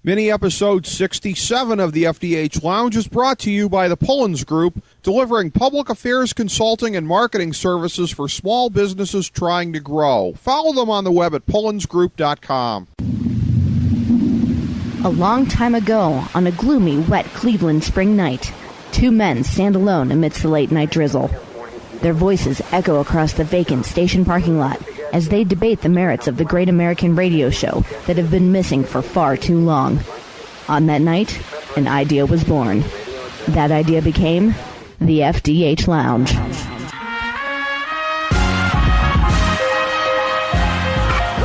Mini episode 67 of the FDH Lounge is brought to you by the Pullens Group, delivering public affairs consulting and marketing services for small businesses trying to grow. Follow them on the web at pullensgroup.com. A long time ago, on a gloomy, wet Cleveland spring night, two men stand alone amidst the late-night drizzle. Their voices echo across the vacant station parking lot as they debate the merits of the great American radio show that have been missing for far too long. On that night, an idea was born. That idea became the FDH Lounge.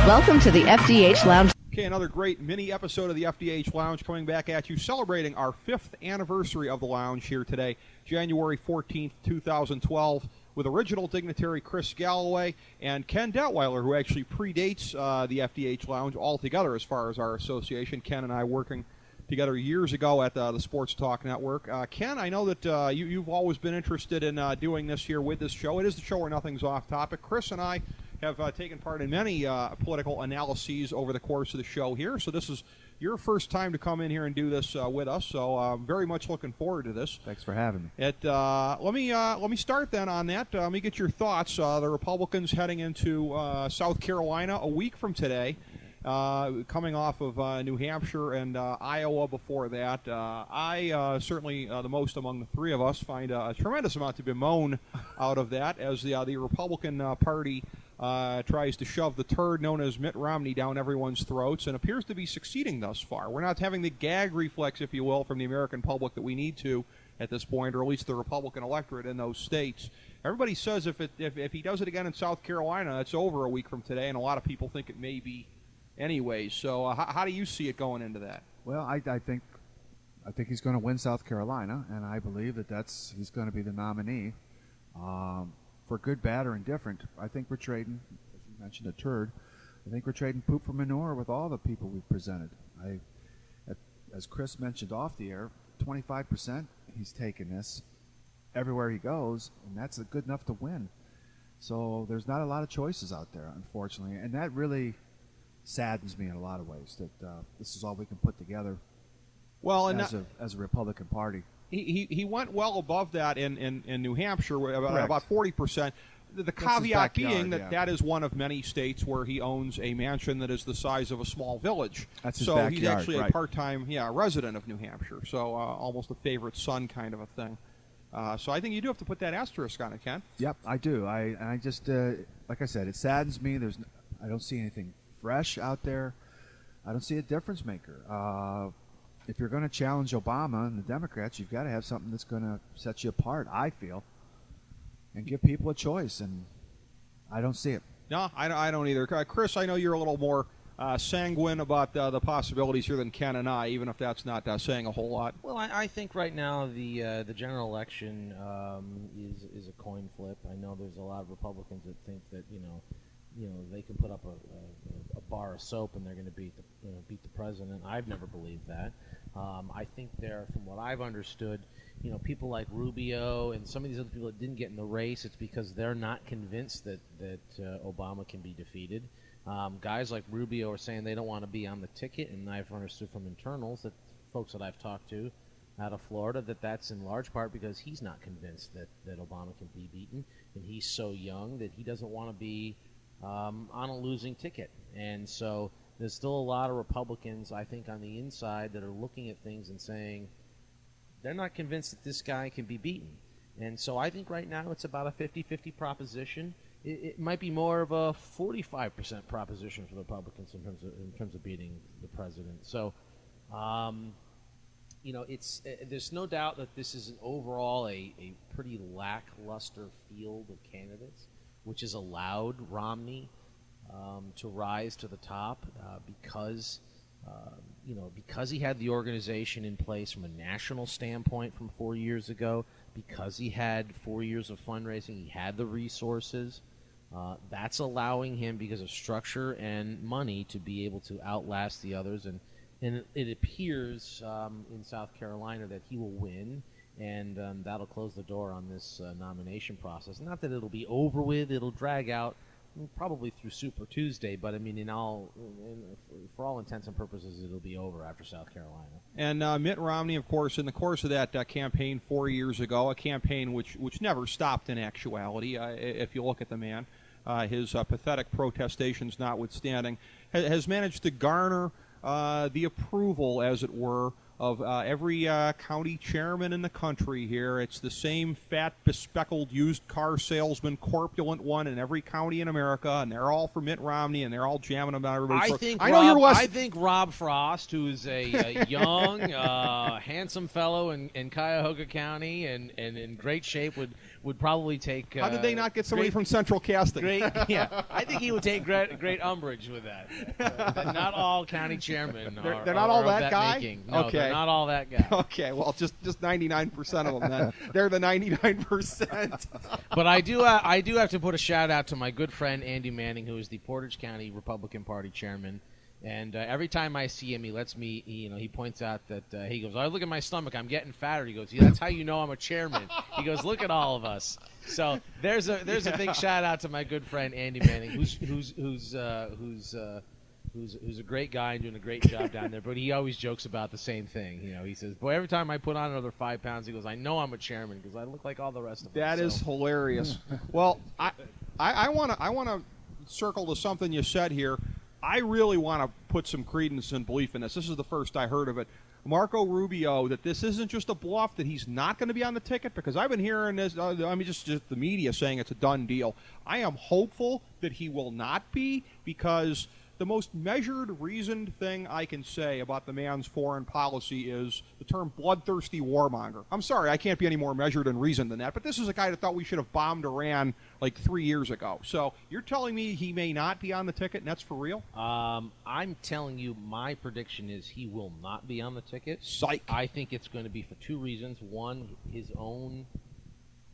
Welcome to the FDH Lounge. Okay, another great mini episode of the FDH Lounge coming back at you, celebrating our 5th anniversary of the Lounge here today, January 14th, 2012, with original dignitary Chris Galloway and Ken Detwiler, who actually predates the FDH Lounge altogether as far as our association. Ken and I working together years ago at the Sports Talk Network. Ken, I know that you've always been interested in doing this here with this show. It is the show where nothing's off topic. Chris and I have taken part in many political analyses over the course of the show here, so this is your first time to come in here and do this with us, so I'm very much looking forward to this. Thanks for having me. Let me start then on that. Let me get your thoughts. The Republicans heading into South Carolina a week from today, coming off of New Hampshire and Iowa before that. I certainly, the most among the three of us, find a tremendous amount to bemoan out of that as the Republican Party tries to shove the turd known as Mitt Romney down everyone's throats and appears to be succeeding thus far. We're not having the gag reflex, if you will, from the American public that we need to at this point, or at least the Republican electorate in those states. Everybody says if he does it again in South Carolina, it's over a week from today, and a lot of people think it may be anyways. So how do you see it going into that? Well, I think he's going to win South Carolina, and I believe he's going to be the nominee. For good, bad, or indifferent, I think we're trading, as you mentioned, a turd. I think we're trading poop for manure with all the people we've presented. As Chris mentioned off the air, 25% he's taken this everywhere he goes, and that's good enough to win. So there's not a lot of choices out there, unfortunately, and that really saddens me in a lot of ways that this is all we can put together as a Republican Party. He went well above that in New Hampshire, about 40%. The caveat being that is one of many states where he owns a mansion that is the size of a small village. That's his backyard, he's actually right. A part-time resident of New Hampshire, so almost a favorite son kind of a thing. So I think you do have to put that asterisk on it, Ken. Yep, I do. I just, like I said, it saddens me. I don't see anything fresh out there. I don't see a difference maker. If you're going to challenge Obama and the Democrats, you've got to have something that's going to set you apart, I feel, and give people a choice, and I don't see it. No, I don't either. Chris, I know you're a little more sanguine about the possibilities here than Ken and I, even if that's not saying a whole lot. Well, I think right now the general election is a coin flip. I know there's a lot of Republicans that think that they can put up a bar of soap and they're going to beat the president. I've never believed that. I think from what I've understood, people like Rubio and some of these other people that didn't get in the race, it's because they're not convinced that Obama can be defeated. Guys like Rubio are saying they don't want to be on the ticket, and I've understood from internals that folks that I've talked to out of Florida that's in large part because he's not convinced that Obama can be beaten, and he's so young that he doesn't want to be on a losing ticket. And so there's still a lot of Republicans, I think, on the inside that are looking at things and saying they're not convinced that this guy can be beaten. And so I think right now it's about a 50-50 proposition. It might be more of a 45% proposition for the Republicans in terms of beating the president. So, there's no doubt that this is overall a pretty lackluster field of candidates, which has allowed Romney to rise to the top because he had the organization in place from a national standpoint from 4 years ago, because he had 4 years of fundraising, he had the resources. That's allowing him, because of structure and money, to be able to outlast the others. And it appears in South Carolina that he will win, and that'll close the door on this nomination process. Not that it'll be over with, it'll drag out, probably through Super Tuesday, but I mean, for all intents and purposes, it'll be over after South Carolina. And Mitt Romney, of course, in the course of that campaign 4 years ago, a campaign which never stopped in actuality, if you look at the man, his pathetic protestations notwithstanding, has managed to garner the approval, as it were, of every county chairman in the country here. It's the same fat, bespectacled, used car salesman, corpulent one in every county in America, and they're all for Mitt Romney, and they're all jamming about everybody. I think Rob Frost, who's a young, handsome fellow in Cuyahoga County and in great shape, would probably take. How did they not get somebody from Central Casting? Yeah, I think he would take great umbrage with that. That not all county chairmen they're not all that guy. Making. No, okay. They're not all that guy. Okay, well, just 99% of them then. They're the 99%. But I do have to put a shout out to my good friend Andy Manning, who is the Portage County Republican Party chairman. And every time I see him, he lets me. He points out that he goes, "I look at my stomach. I'm getting fatter." He goes, "Yeah, that's how you know I'm a chairman." He goes, "Look at all of us." So there's a big shout out to my good friend Andy Manning, who's a great guy and doing a great job down there. But he always jokes about the same thing. He says, "Boy, every time I put on another 5 pounds," he goes, "I know I'm a chairman because I look like all the rest of them." That is hilarious. Well, I want to circle to something you said here. I really want to put some credence and belief in this. This is the first I heard of it. Marco Rubio, that this isn't just a bluff, that he's not going to be on the ticket, because I've been hearing this, just the media saying it's a done deal. I am hopeful that he will not be, because the most measured, reasoned thing I can say about the man's foreign policy is the term bloodthirsty warmonger. I'm sorry, I can't be any more measured and reasoned than that, but this is a guy that thought we should have bombed Iran like 3 years ago. So you're telling me he may not be on the ticket, and that's for real? I'm telling you, my prediction is he will not be on the ticket. Psych. I think it's going to be for two reasons. One, his own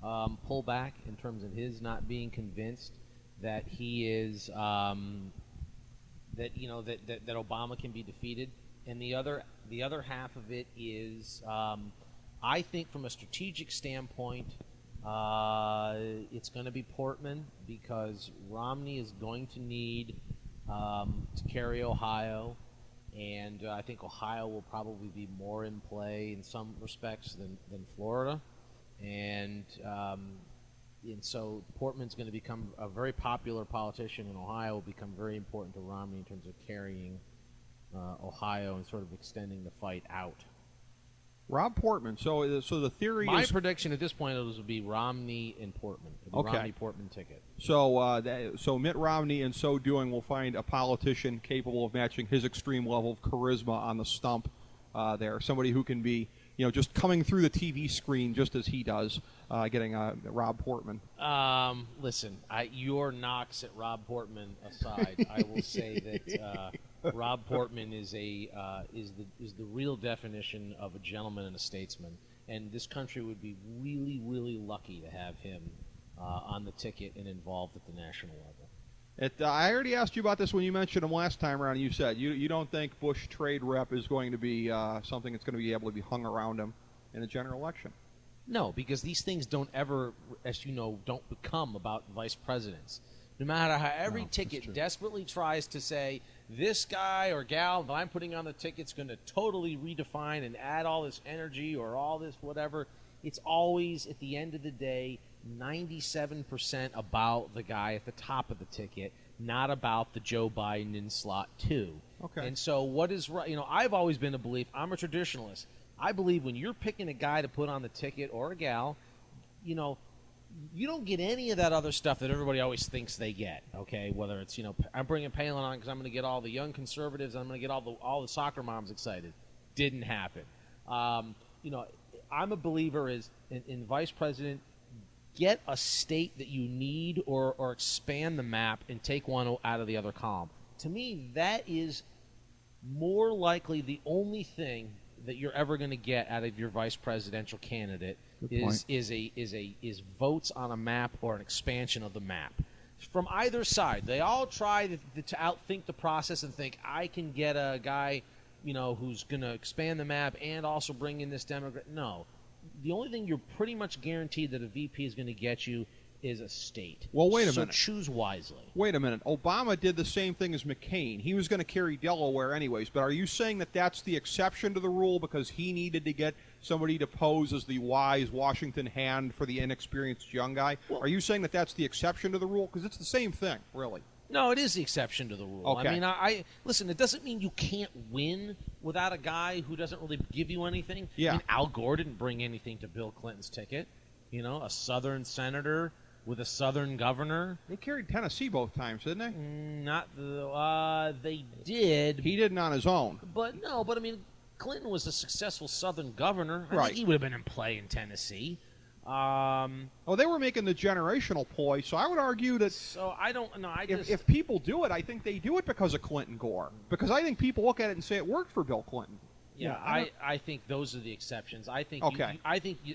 pullback in terms of his not being convinced that he is... that Obama can be defeated, and the other half of it is, I think from a strategic standpoint, it's going to be Portman, because Romney is going to need to carry Ohio, and I think Ohio will probably be more in play in some respects than Florida, and so Portman's going to become a very popular politician, and Ohio will become very important to Romney in terms of carrying Ohio and sort of extending the fight out. Rob Portman. So the theory My is... prediction at this point is will be Romney and Portman. It'll be Okay. Romney-Portman ticket. So Mitt Romney, in so doing, will find a politician capable of matching his extreme level of charisma on the stump there. Somebody who can be, just coming through the TV screen just as he does, getting Rob Portman. Listen, your knocks at Rob Portman aside, I will say that Rob Portman is the real definition of a gentleman and a statesman, and this country would be really, really lucky to have him on the ticket and involved at the national level. I already asked you about this when you mentioned him last time around, and you said you don't think Bush trade rep is going to be something that's going to be able to be hung around him in the general election. No, because these things don't ever, as you know, don't become about vice presidents. No matter how every ticket desperately tries to say, this guy or gal that I'm putting on the ticket's going to totally redefine and add all this energy or all this whatever, it's always, at the end of the day, 97% about the guy at the top of the ticket, not about the Joe Biden in slot 2. Okay. And so what is right? I've always been a belief. I'm a traditionalist. I believe when you're picking a guy to put on the ticket or a gal, you don't get any of that other stuff that everybody always thinks they get. Okay, whether it's I'm bringing Palin on because I'm going to get all the young conservatives, I'm going to get all the soccer moms excited. Didn't happen. I'm a believer in vice president. Get a state that you need or expand the map and take one out of the other column. To me, that is more likely the only thing that you're ever going to get out of your vice presidential candidate is votes on a map or an expansion of the map. From either side, they all try to outthink the process and think, I can get a guy, who's going to expand the map and also bring in this Democrat. No. The only thing you're pretty much guaranteed that a VP is going to get you is a state. Well, wait a so minute. choose wisely. Wait a minute. Obama did the same thing as McCain. He was going to carry Delaware anyways, but are you saying that that's the exception to the rule because he needed to get somebody to pose as the wise Washington hand for the inexperienced young guy? Well, are you saying that that's the exception to the rule? Because it's the same thing, really. No, it is the exception to the rule. Okay. I mean, I listen, it doesn't mean you can't win without a guy who doesn't really give you anything. Yeah. I mean, Al Gore didn't bring anything to Bill Clinton's ticket. You know, a Southern senator with a Southern governor. They carried Tennessee both times, didn't they? They did. He didn't on his own. But I mean, Clinton was a successful Southern governor. I Right. think he would have been in play in Tennessee. They were making the generational ploy, so I would argue that So I don't know. if people do it, I think they do it because of Clinton Gore. Because I think people look at it and say it worked for Bill Clinton. Yeah, I think those are the exceptions. I think Okay.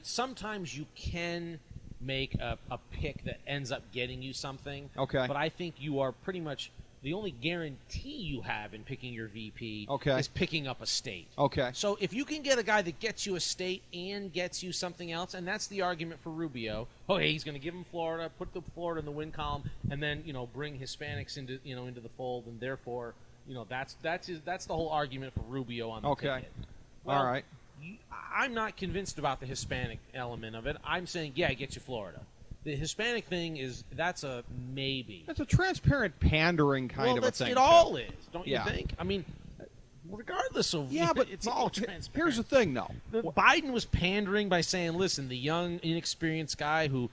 sometimes you can make a pick that ends up getting you something. Okay. But I think you are pretty much the only guarantee you have in picking your VP Okay. is picking up a state. Okay. So if you can get a guy that gets you a state and gets you something else, and that's the argument for Rubio. Oh, hey, he's going to give him Florida, put the Florida in the win column, and then bring Hispanics into the fold, and therefore that's the whole argument for Rubio on the ticket. Well, all right. I'm not convinced about the Hispanic element of it. I'm saying, yeah, it gets you Florida. The Hispanic thing that's a maybe. It's a transparent pandering kind of a thing. It all is, don't Yeah. you think? I mean, regardless of but it's all transparent. Here's the thing, though. Biden was pandering by saying, "Listen, the young, inexperienced guy who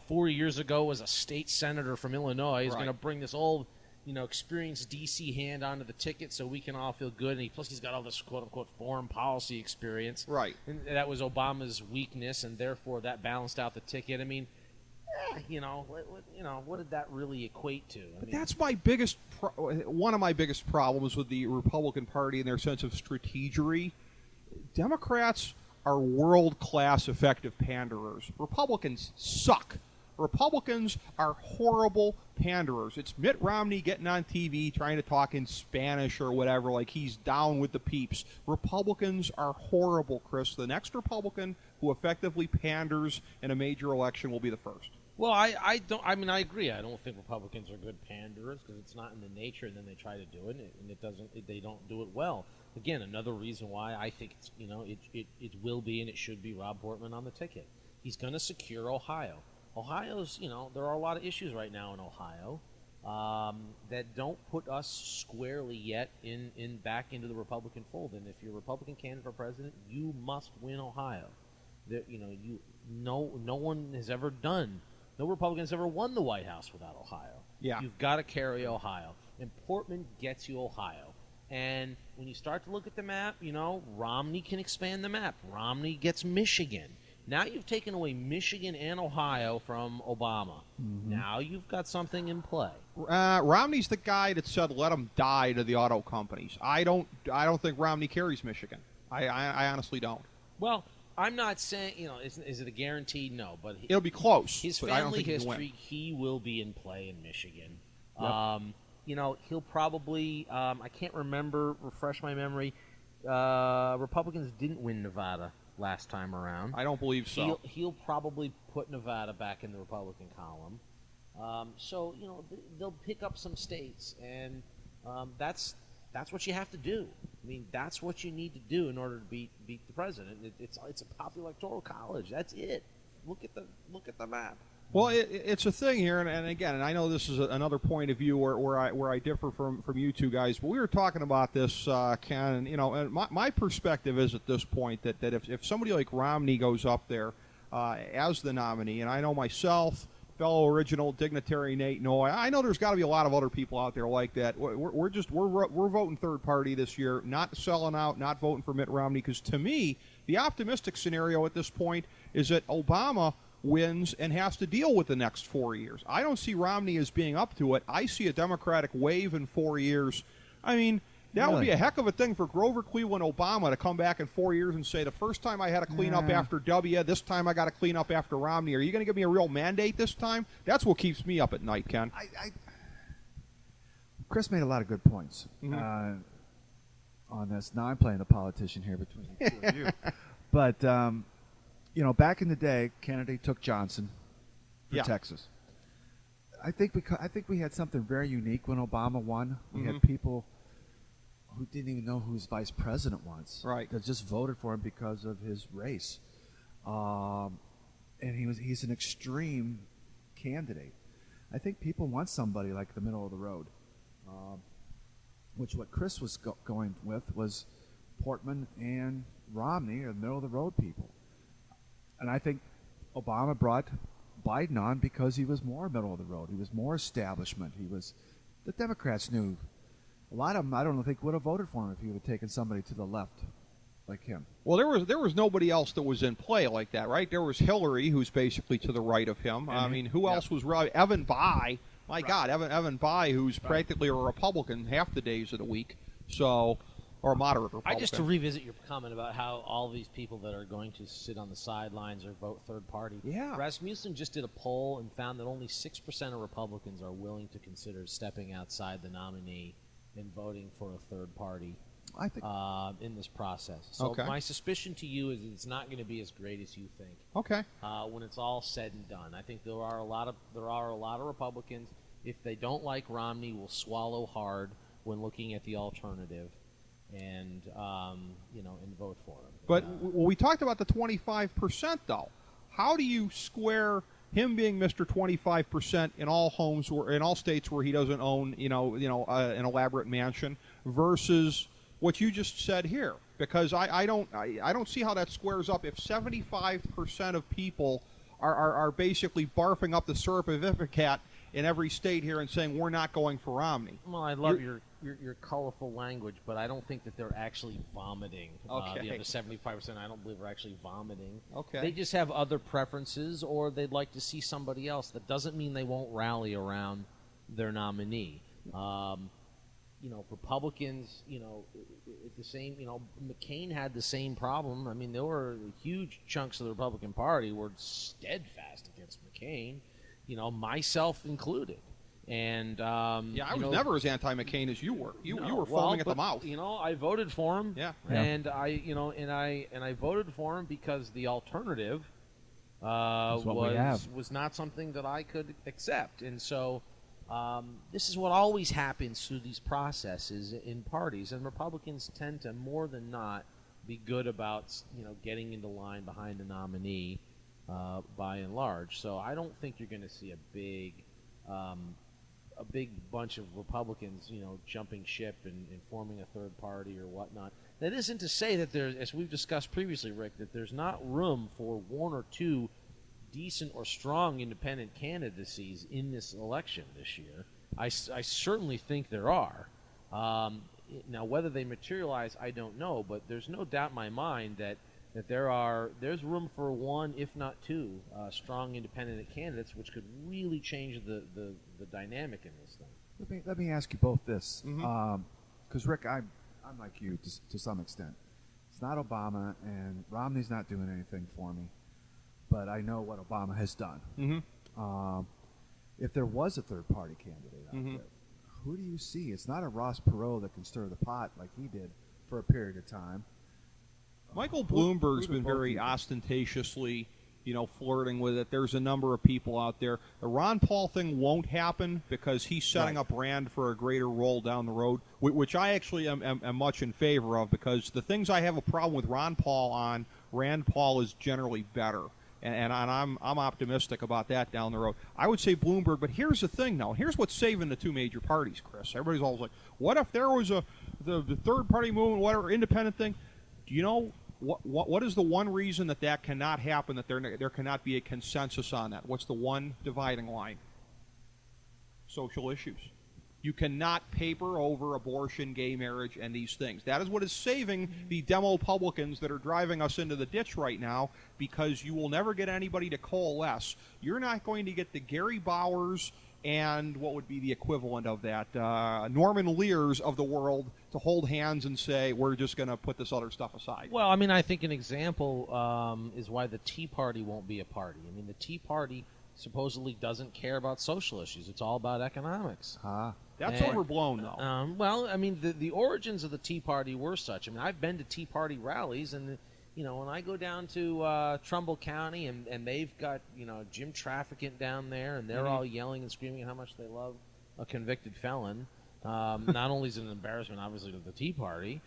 4 years ago was a state senator from Illinois is Right. going to bring this old." Experienced DC hand onto the ticket so we can all feel good. And plus he's got all this quote-unquote foreign policy experience. Right. And that was Obama's weakness, and therefore that balanced out the ticket. I mean, what did that really equate to? That's my biggest one of my biggest problems with the Republican Party and their sense of strategery. Democrats are world-class effective panderers. Republicans suck. Republicans are horrible panderers. It's Mitt Romney getting on TV trying to talk in Spanish or whatever, like he's down with the peeps. Republicans are horrible, Chris. The next Republican who effectively panders in a major election will be the first. Well, I don't. I mean, I agree. I don't think Republicans are good panderers because it's not in the nature, and then they try to do it, and it doesn't. They don't do it well. Again, another reason why I think it's it will be and it should be Rob Portman on the ticket. He's going to secure Ohio. Ohio's, there are a lot of issues right now in Ohio that don't put us squarely yet in back into the Republican fold. And if you're a Republican candidate for president, you must win Ohio. That no one has ever done. No Republican has ever won the White House without Ohio. Yeah. You've got to carry Ohio, and Portman gets you Ohio. And when you start to look at the map, Romney can expand the map. Romney gets Michigan. Now you've taken away Michigan and Ohio from Obama. Mm-hmm. Now you've got something in play. Romney's the guy that said, "Let them die" to the auto companies. I don't think Romney carries Michigan. I honestly don't. Well, I'm not saying is it a guarantee? No, but it'll be close. His but I don't family think history, he will be in play in Michigan. Yep. He'll probably. I can't remember. Refresh my memory. Republicans didn't win Nevada last time around. I don't believe so. He'll probably put Nevada back in the Republican column. So they'll pick up some states, and that's what you have to do. I mean, that's what you need to do in order to beat the president. It's a popular electoral college. That's it. Look at the map. Well, it's a thing here, and again, and I know this is another point of view where I differ from you two guys, but we were talking about this, Ken, and my perspective is at this point that if somebody like Romney goes up there as the nominee, and I know myself, fellow original dignitary Nate Noy, I know there's got to be a lot of other people out there like that. We're voting third party this year, not selling out, not voting for Mitt Romney, because to me, the optimistic scenario at this point is that Obama wins and has to deal with the next 4 years. I don't see Romney as being up to it. I see a Democratic wave in 4 years. I mean, that would be a heck of a thing for Grover Cleveland Obama to come back in 4 years and say, the first time I had to clean up after W, this time I got to clean up after Romney. Are you going to give me a real mandate this time? That's what keeps me up at night, Ken. Chris made a lot of good points on this. Now I'm playing the politician here between the two of you. But back in the day, Kennedy took Johnson for Texas. I think we had something very unique when Obama won. We Mm-hmm. had people who didn't even know who his vice president was. Right. That just voted for him because of his race. And he's an extreme candidate. I think people want somebody like the middle of the road. Which what Chris was going with was Portman and Romney are the middle of the road people. And I think Obama brought Biden on because he was more middle of the road. He was more establishment. The Democrats knew. A lot of them, I don't think, would have voted for him if he would have taken somebody to the left like him. Well, there was nobody else that was in play like that, right? There was Hillary, who's basically to the right of him. I mean, who else was really? Evan Bayh. My God, Evan Bayh, who's practically a Republican half the days of the week. So, or a moderate Republican. Just to revisit your comment about how all these people that are going to sit on the sidelines or vote third party. Yeah. Rasmussen just did a poll and found that only 6% of Republicans are willing to consider stepping outside the nominee and voting for a third party I think in this process. So Okay. my suspicion to you is it's not going to be as great as you think. Okay. When it's all said and done, I think there are a lot of Republicans, if they don't like Romney, will swallow hard when looking at the alternative, and and vote for him. But we talked about the 25% though. How do you square him being Mr. 25% in all homes or in all states where he doesn't own, an elaborate mansion versus what you just said here? Because I don't see how that squares up if 75% of people are basically barfing up the certificate in every state here and saying we're not going for Romney. Well, I love your colorful language, but I don't think that they're actually vomiting. Okay. The other 75%, I don't believe are actually vomiting. Okay. They just have other preferences, or they'd like to see somebody else. That doesn't mean they won't rally around their nominee. Republicans, the same, McCain had the same problem. I mean, there were huge chunks of the Republican Party were steadfast against McCain, myself included. And I was never as anti-McCain as you were. You were foaming at the mouth. I voted for him. Yeah. And I voted for him because the alternative was not something that I could accept. And so this is what always happens through these processes in parties, and Republicans tend to more than not be good about getting into line behind the nominee by and large. So I don't think you're going to see a big bunch of Republicans, jumping ship and forming a third party or whatnot. That isn't to say that there's, as we've discussed previously, Rick, that there's not room for one or two decent or strong independent candidacies in this election this year. I certainly think there are. Now, whether they materialize, I don't know, but there's no doubt in my mind that there's room for one, if not two, strong independent candidates, which could really change the dynamic in this thing. let me ask you both this, Mm-hmm. because Rick, I'm like you to some extent. It's not Obama, and Romney's not doing anything for me, but I know what Obama has done. Mm-hmm. If there was a third party candidate out Mm-hmm. there, who do you see? It's not a Ross Perot that can stir the pot like he did for a period of time. Michael Bloomberg's been very ostentatiously, flirting with it. There's a number of people out there. The Ron Paul thing won't happen because he's setting up Rand for a greater role down the road, which I actually am much in favor of, because the things I have a problem with Ron Paul on, Rand Paul is generally better. And I'm optimistic about that down the road. I would say Bloomberg, but here's the thing, though. Here's what's saving the two major parties, Chris. Everybody's always like, what if there was the third party movement, whatever, independent thing? Do you know what is the one reason that cannot happen, that there cannot be a consensus on that? What's the one dividing line? Social issues. You cannot paper over abortion, gay marriage, and these things. That is what is saving the Demo-Publicans that are driving us into the ditch right now, because you will never get anybody to coalesce. You're not going to get the Gary Bowers and what would be the equivalent of that, Norman Lears of the world, to hold hands and say, we're just going to put this other stuff aside. Well, I mean, I think an example is why the Tea Party won't be a party. I mean, the Tea Party supposedly doesn't care about social issues. It's all about economics. That's overblown, though. Well, I mean, the origins of the Tea Party were such. I mean, I've been to Tea Party rallies, and when I go down to Trumbull County and they've got, Jim Trafficant down there, and they're all yelling and screaming how much they love a convicted felon, not only is it an embarrassment, obviously, to the Tea Party,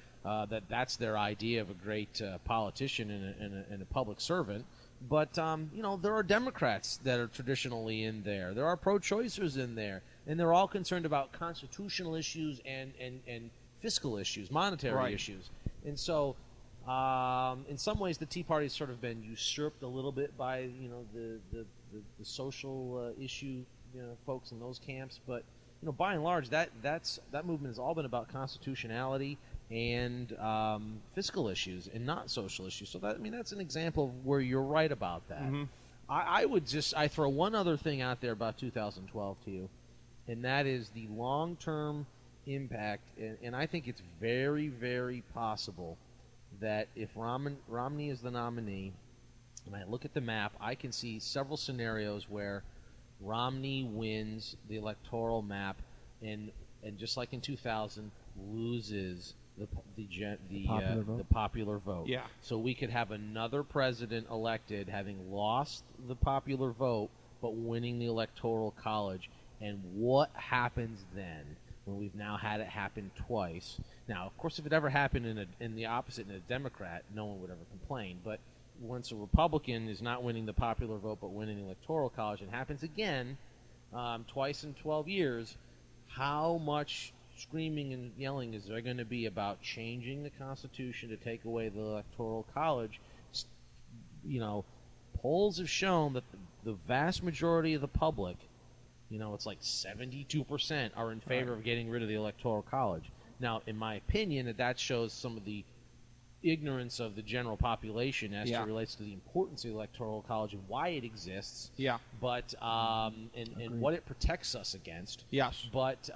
that's their idea of a great politician and a public servant, but, there are Democrats that are traditionally in there. There are pro-choicers in there, and they're all concerned about constitutional issues and fiscal issues, monetary issues. And so, in some ways, the Tea Party has sort of been usurped a little bit by, the social issue, folks in those camps. But, by and large, that movement has all been about constitutionality and fiscal issues and not social issues. So that's an example of where you're right about that. I throw one other thing out there about 2012 to you, and that is the long-term impact. And I think it's very, very possible that if Romney is the nominee, and I look at the map, I can see several scenarios where Romney wins the electoral map, and just like in 2000, loses the popular vote. Yeah. So we could have another president elected having lost the popular vote but winning the electoral college. And what happens then when we've now had it happen twice? Now, of course, if it ever happened in the opposite in a Democrat, no one would ever complain. But once a Republican is not winning the popular vote but winning the electoral college, and happens again twice in 12 years, how much screaming and yelling is there going to be about changing the Constitution to take away the electoral college? Polls have shown that the vast majority of the public, it's like 72% are in favor of getting rid of the electoral college. Now, in my opinion, that shows some of the ignorance of the general population as it relates to the importance of the electoral college and why it exists. Yeah. But and what it protects us against. Yes. But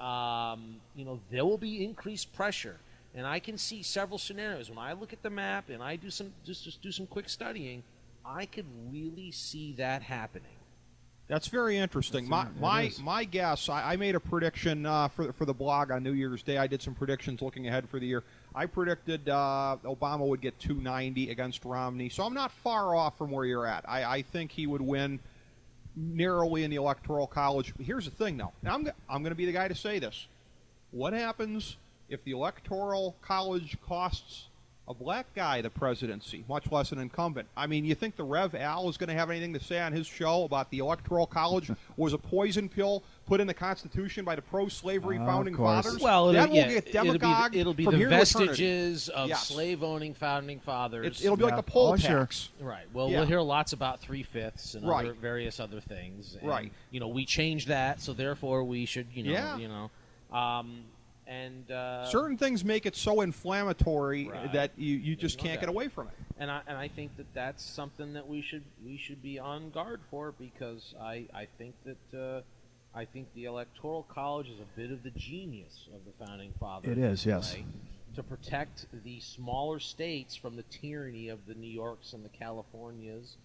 there will be increased pressure, and I can see several scenarios when I look at the map and I do some quick studying. I could really see that happening. That's very interesting. My guess, I made a prediction for the blog on New Year's Day. I did some predictions looking ahead for the year. I predicted Obama would get 290 against Romney, so I'm not far off from where you're at. I think he would win narrowly in the Electoral College. Here's the thing, though. Now, I'm going to be the guy to say this. What happens if the Electoral College costs a black guy the presidency, much less an incumbent? I mean, you think the Rev Al is going to have anything to say on his show about the Electoral College was a poison pill put in the Constitution by the pro-slavery founding fathers? Well, that will get demagogued it'll be from the here to vestiges of slave-owning founding fathers. It'll be like the poll tax. Right. Well, we'll hear lots about 3/5 and other various other things. And, we changed that, so therefore we should, certain things make it so inflammatory that you just can't get away from it. And I think that's something that we should be on guard for, because I think that I think the Electoral College is a bit of the genius of the founding fathers. It is, yes. To protect the smaller states from the tyranny of the New Yorks and the Californias,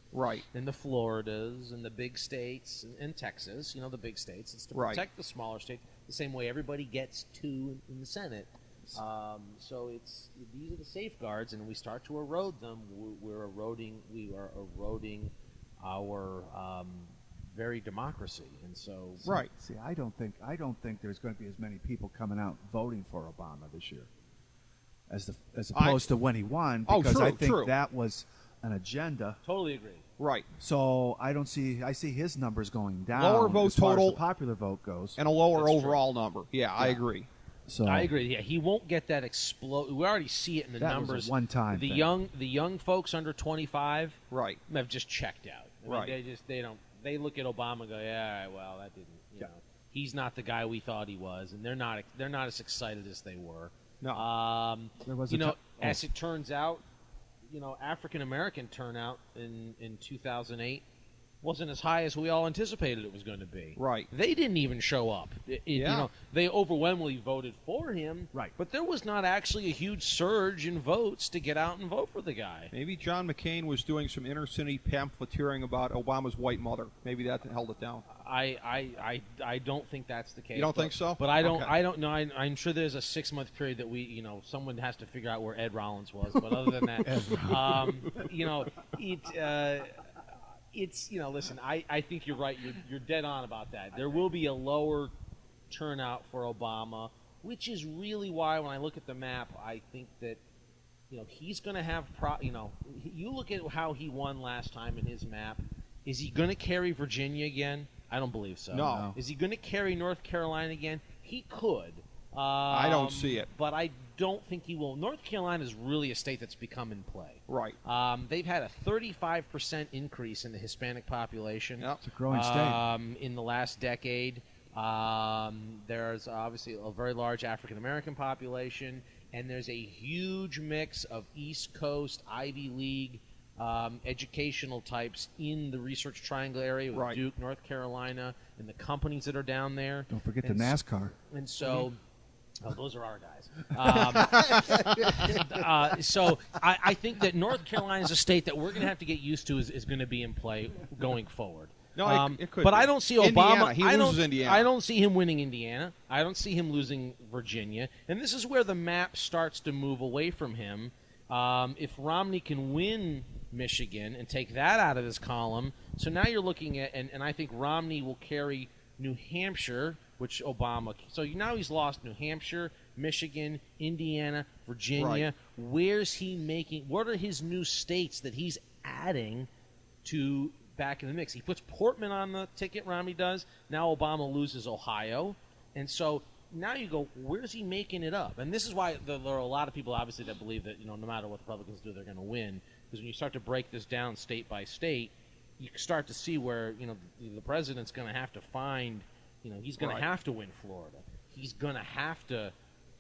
and the Floridas and the big states and Texas. The big states. It's to protect the smaller states the same way everybody gets two in the Senate. So these are the safeguards, and we start to erode them. We are eroding our very democracy, and so See, I don't think there's going to be as many people coming out voting for Obama this year as opposed to when he won, because I think that was an agenda. Totally agree. Right. So I see his numbers going down. Lower vote as far total, as the popular vote goes, and a lower overall number. Yeah, I agree. So I agree. Yeah, he won't get that explode. We already see it in the numbers. Was a one-time thing. The young folks under 25, have just checked out. I mean, they look at Obama and go, yeah, well, that didn't. He's not the guy we thought he was, and they're not as excited as they were. No. As it turns out, African American turnout in 2008 wasn't as high as we all anticipated it was going to be. Right. They didn't even show up. You know, they overwhelmingly voted for him. Right. But there was not actually a huge surge in votes to get out and vote for the guy. Maybe John McCain was doing some inner city pamphleteering about Obama's white mother. Maybe that held it down. I don't think that's the case. You don't think so? But I don't. Okay. I don't know. I'm sure there's a 6-month period that someone has to figure out where Ed Rollins was. But other than that, listen, I think you're right. You're dead on about that. There will be a lower turnout for Obama, which is really why when I look at the map, I think that, he's going to have you look at how he won last time in his map. Is he going to carry Virginia again? I don't believe so. No. Is he going to carry North Carolina again? He could. I don't see it. But I don't think he will. North Carolina is really a state that's become in play. Right. They've had a 35% increase in the Hispanic population. Yep. It's a growing state. In the last decade. There's obviously a very large African American population, and there's a huge mix of East Coast Ivy League educational types in the Research Triangle area with Right. Duke, North Carolina, and the companies that are down there. Don't forget the And NASCAR. And so, those are our guys. So I think that North Carolina is a state that we're going to have to get used to is going to be in play going forward. No, it could but be. I don't see Indiana. Obama. He I loses don't, Indiana. I don't see him winning Indiana. I don't see him losing Virginia. And this is where the map starts to move away from him. If Romney can win Michigan and take that out of his column, so now you're looking at, and I think Romney will carry New Hampshire, which Obama. So now he's lost New Hampshire, Michigan, Indiana, Virginia. Right. Where's he making? What are his new states that he's adding to back in the mix? He puts Portman on the ticket, Romney does. Now Obama loses Ohio. And so now you go, where's he making it up? And this is why there are a lot of people, obviously, that believe that, no matter what the Republicans do, they're going to win. Because when you start to break this down state by state, you start to see where, the president's going to have to find, he's going Right. to have to win Florida. He's going to have to,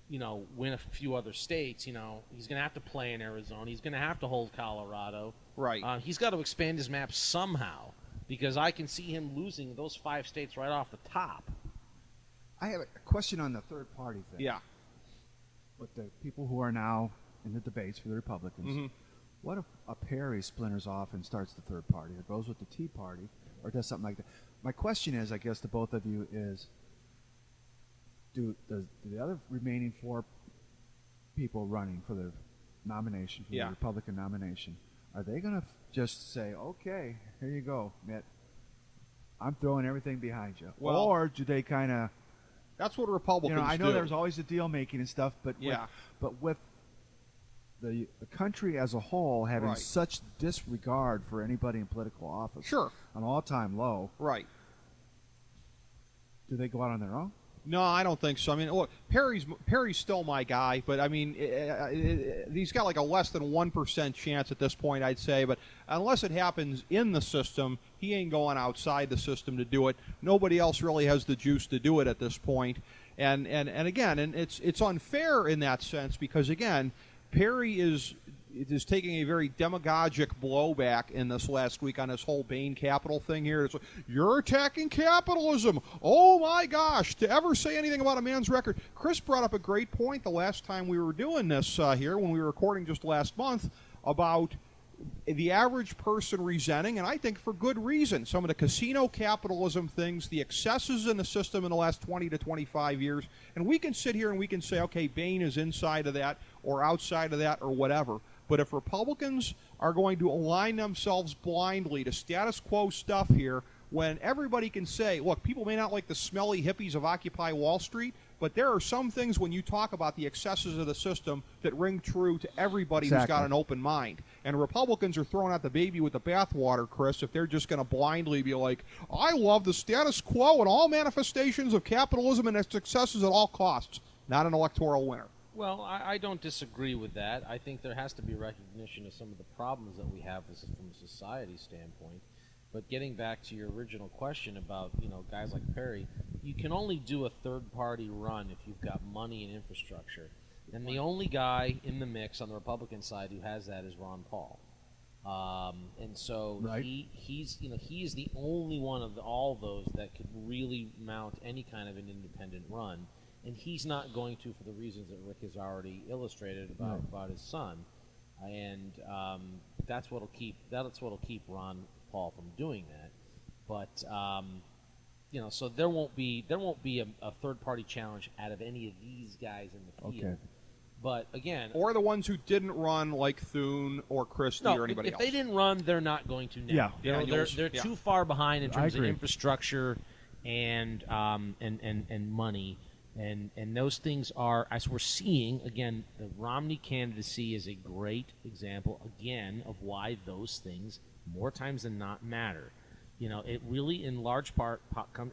win a few other states. He's going to have to play in Arizona. He's going to have to hold Colorado. Right. He's got to expand his map somehow, because I can see him losing those 5 states right off the top. I have a question on the third party thing. Yeah. With the people who are now in the debates for the Republicans, Mm-hmm. what if a Perry splinters off and starts the third party, or goes with the Tea Party, or does something like that? My question is, I guess, to both of you is, do the other remaining 4 people running for the nomination, for the Republican nomination, are they going to just say, okay, here you go, Mitt, I'm throwing everything behind you? Well, or do they kind of... That's what Republicans I know do. there's always the deal making and stuff, but with the country as a whole having Right. such disregard for anybody in political office, Sure. an all-time low, Right. do they go out on their own? No, I don't think so. I mean, look, Perry's still my guy, but I mean, he's got like a less than 1% chance at this point, I'd say. But unless it happens in the system, he ain't going outside the system to do it. Nobody else really has the juice to do it at this point. And again, it's unfair in that sense because again, Perry is taking a very demagogic blowback in this last week on this whole Bain Capital thing here. It's like, you're attacking capitalism. Oh, my gosh. To ever say anything about a man's record. Chris brought up a great point the last time we were doing this here when we were recording just last month about the average person resenting, and I think for good reason, some of the casino capitalism things, the excesses in the system in the last 20 to 25 years. And we can sit here and we can say, okay, Bain is inside of that or outside of that or whatever. But if Republicans are going to align themselves blindly to status quo stuff here, when everybody can say, look, people may not like the smelly hippies of Occupy Wall Street, but there are some things when you talk about the excesses of the system that ring true to everybody who's got an open mind. And Republicans are throwing out the baby with the bathwater, Chris, if they're just going to blindly be like, I love the status quo and all manifestations of capitalism and its excesses at all costs. Not an electoral winner. Well, I don't disagree with that. I think there has to be recognition of some of the problems that we have from a society standpoint. But getting back to your original question about, guys like Perry, you can only do a third-party run if you've got money and infrastructure. And the only guy in the mix on the Republican side who has that is Ron Paul. And so Right. he is the only one of all those that could really mount any kind of an independent run, and he's not going to for the reasons that Rick has already illustrated about his son, and that's what'll keep Ron Paul from doing that. But so there won't be a third party challenge out of any of these guys in the field. Okay. But again, Or the ones who didn't run, like Thune or Christie or anybody if else. they didn't run, they're not going to now. Yeah. They're too far behind in terms of agree. infrastructure and money, and those things are, as we're seeing again, the Romney candidacy is a great example again of why those things more times than not matter. It really, in large part,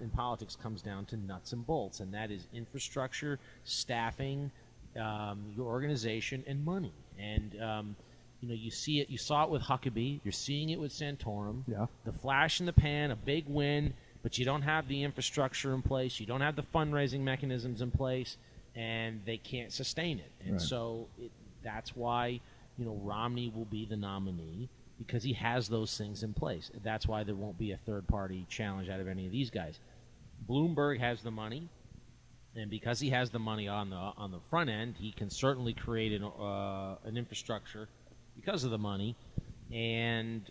in politics, comes down to nuts and bolts, and that is infrastructure, staffing, your organization, and money. And you see it. You saw it with Huckabee. You're seeing it with Santorum. Yeah. The flash in the pan, a big win, but you don't have the infrastructure in place. You don't have the fundraising mechanisms in place, and they can't sustain it. And Right. so that's why Romney will be the nominee, because he has those things in place. That's why there won't be a third-party challenge out of any of these guys. Bloomberg has the money, and because he has the money on the front end, he can certainly create an infrastructure because of the money. And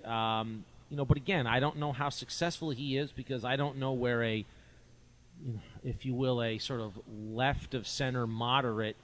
but again, I don't know how successful he is, because I don't know where if you will, a sort of left of center moderate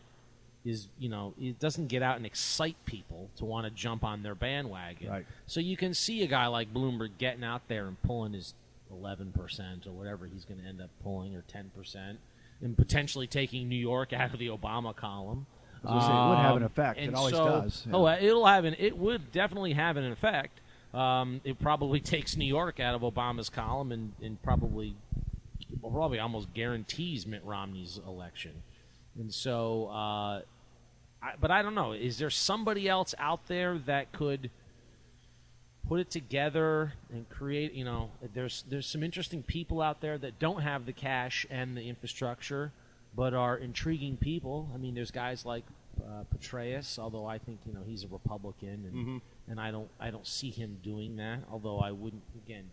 is, it doesn't get out and excite people to want to jump on their bandwagon. Right. So you can see a guy like Bloomberg getting out there and pulling his 11% or whatever he's going to end up pulling, or 10%, and potentially taking New York out of the Obama column. I was gonna say, it would have an effect. And It always so, does. Yeah. Oh, it would definitely have an effect. It probably takes New York out of Obama's column, and probably almost guarantees Mitt Romney's election. And so, but I don't know. Is there somebody else out there that could put it together and create? There's some interesting people out there that don't have the cash and the infrastructure, but are intriguing people. I mean, there's guys like Petraeus, although I think he's a Republican, and I don't see him doing that. Although I wouldn't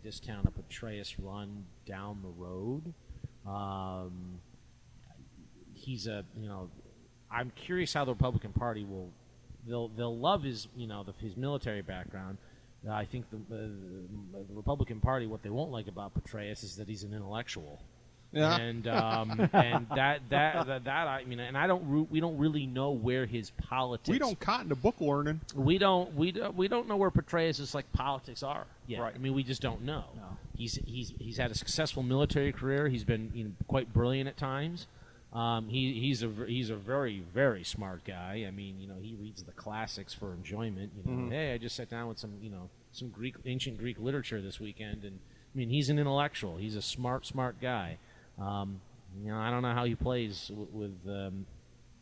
discount a Petraeus run down the road. He's I'm curious how the Republican Party will. They'll love his his military background. I think the Republican Party, what they won't like about Petraeus is that he's an intellectual. Yeah. And that we don't really know where his politics. We don't cotton to book learning. We don't know where Petraeus' politics are yet. Right. I mean, we just don't know. No. He's had a successful military career. He's been quite brilliant at times. He's a very, very smart guy. I mean, he reads the classics for enjoyment. Hey, I just sat down with some ancient Greek literature this weekend, and I mean, he's an intellectual. He's a smart guy. I don't know how he plays with a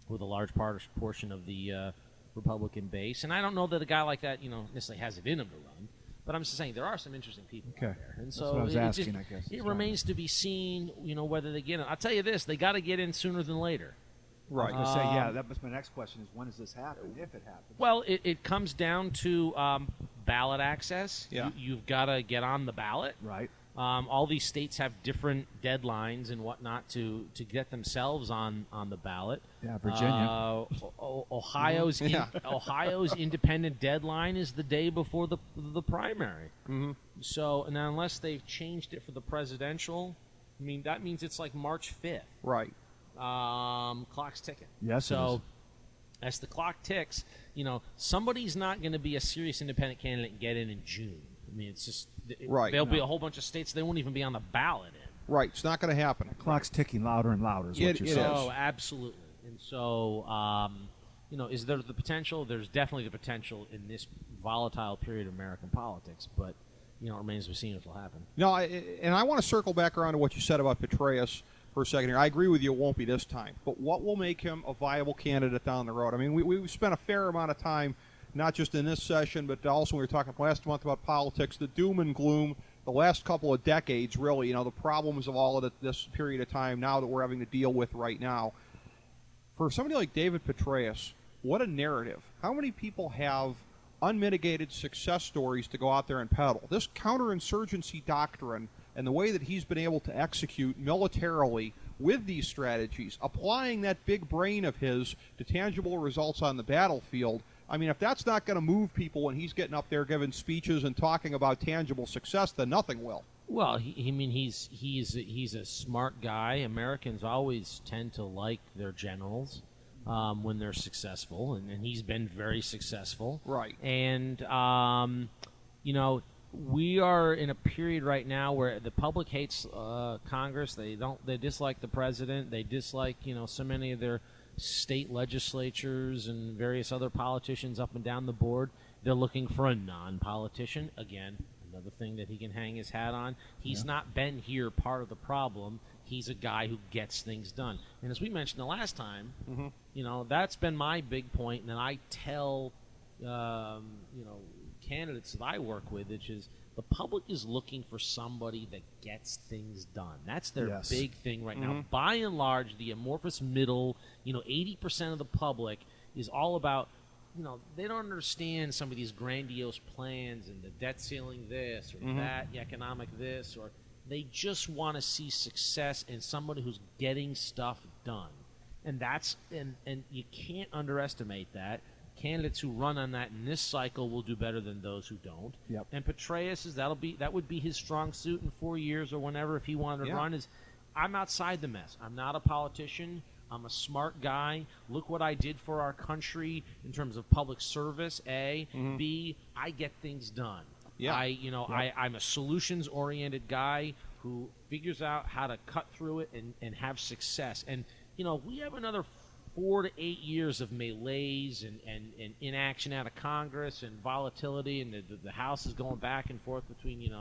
large portion of the Republican base, and I don't know that a guy like that, necessarily has it in him to run. But I'm just saying there are some interesting people out there, and That's so what I was asking, I guess. it remains to be seen, whether they get in. I'll tell you this: they got to get in sooner than later. I was going to say, that was my next question: is when does this happen? If it happens. Well, it comes down to ballot access. Yeah. You've got to get on the ballot. Right. All these states have different deadlines and whatnot to get themselves on the ballot. Yeah, Virginia. Ohio's Ohio's independent deadline is the day before the primary. Mm-hmm. So now, unless they've changed it for the presidential, I mean that means it's like March 5th. Right. Clock's ticking. Yes, it So is. as the clock ticks, somebody's not going to be a serious independent candidate and get in June. I mean, it's just Right. There'll be a whole bunch of states they won't even be on the ballot in. Right. It's not going to happen. Clock's ticking louder and louder is what It you're is. saying. Oh, absolutely. And so, is there the potential? There's definitely the potential in this volatile period of American politics, but it remains to be seen if it'll happen. No, and I want to circle back around to what you said about Petraeus for a second here. I agree with you, it won't be this time. But what will make him a viable candidate down the road? I mean, we've spent a fair amount of time, not just in this session, but also we were talking last month about politics, the doom and gloom, the last couple of decades, really, the problems of all of this period of time now that we're having to deal with right now. For somebody like David Petraeus, what a narrative. How many people have unmitigated success stories to go out there and peddle. This counterinsurgency doctrine and the way that he's been able to execute militarily with these strategies, applying that big brain of his to tangible results on the battlefield. I mean, if that's not going to move people when he's getting up there giving speeches and talking about tangible success, then nothing will. Well, he's a smart guy. Americans always tend to like their generals when they're successful, and he's been very successful. Right. And we are in a period right now where the public hates Congress. They dislike the president. They dislike so many of their state legislatures and various other politicians up and down the board. They're looking for a non-politician. Again, another thing that he can hang his hat on. He's not been here part of the problem. He's a guy who gets things done. And as we mentioned the last time, that's been my big point. And then I tell candidates that I work with, which is the public is looking for somebody that gets things done. That's their big thing right now. By and large, the amorphous middle, 80% of the public is all about, they don't understand some of these grandiose plans and the debt ceiling this or that, the economic this, or they just want to see success in somebody who's getting stuff done. And that's and you can't underestimate that. Candidates who run on that in this cycle will do better than those who don't. Yep. And Petraeus that would be his strong suit in 4 years or whenever if he wanted to run. Is I'm outside the mess. I'm not a politician. I'm a smart guy. Look what I did for our country in terms of public service. A, B, I get things done. Yeah. I'm a solutions-oriented guy who figures out how to cut through it and have success. And we have another 4 to 8 years of melees and inaction out of Congress and volatility, and the House is going back and forth between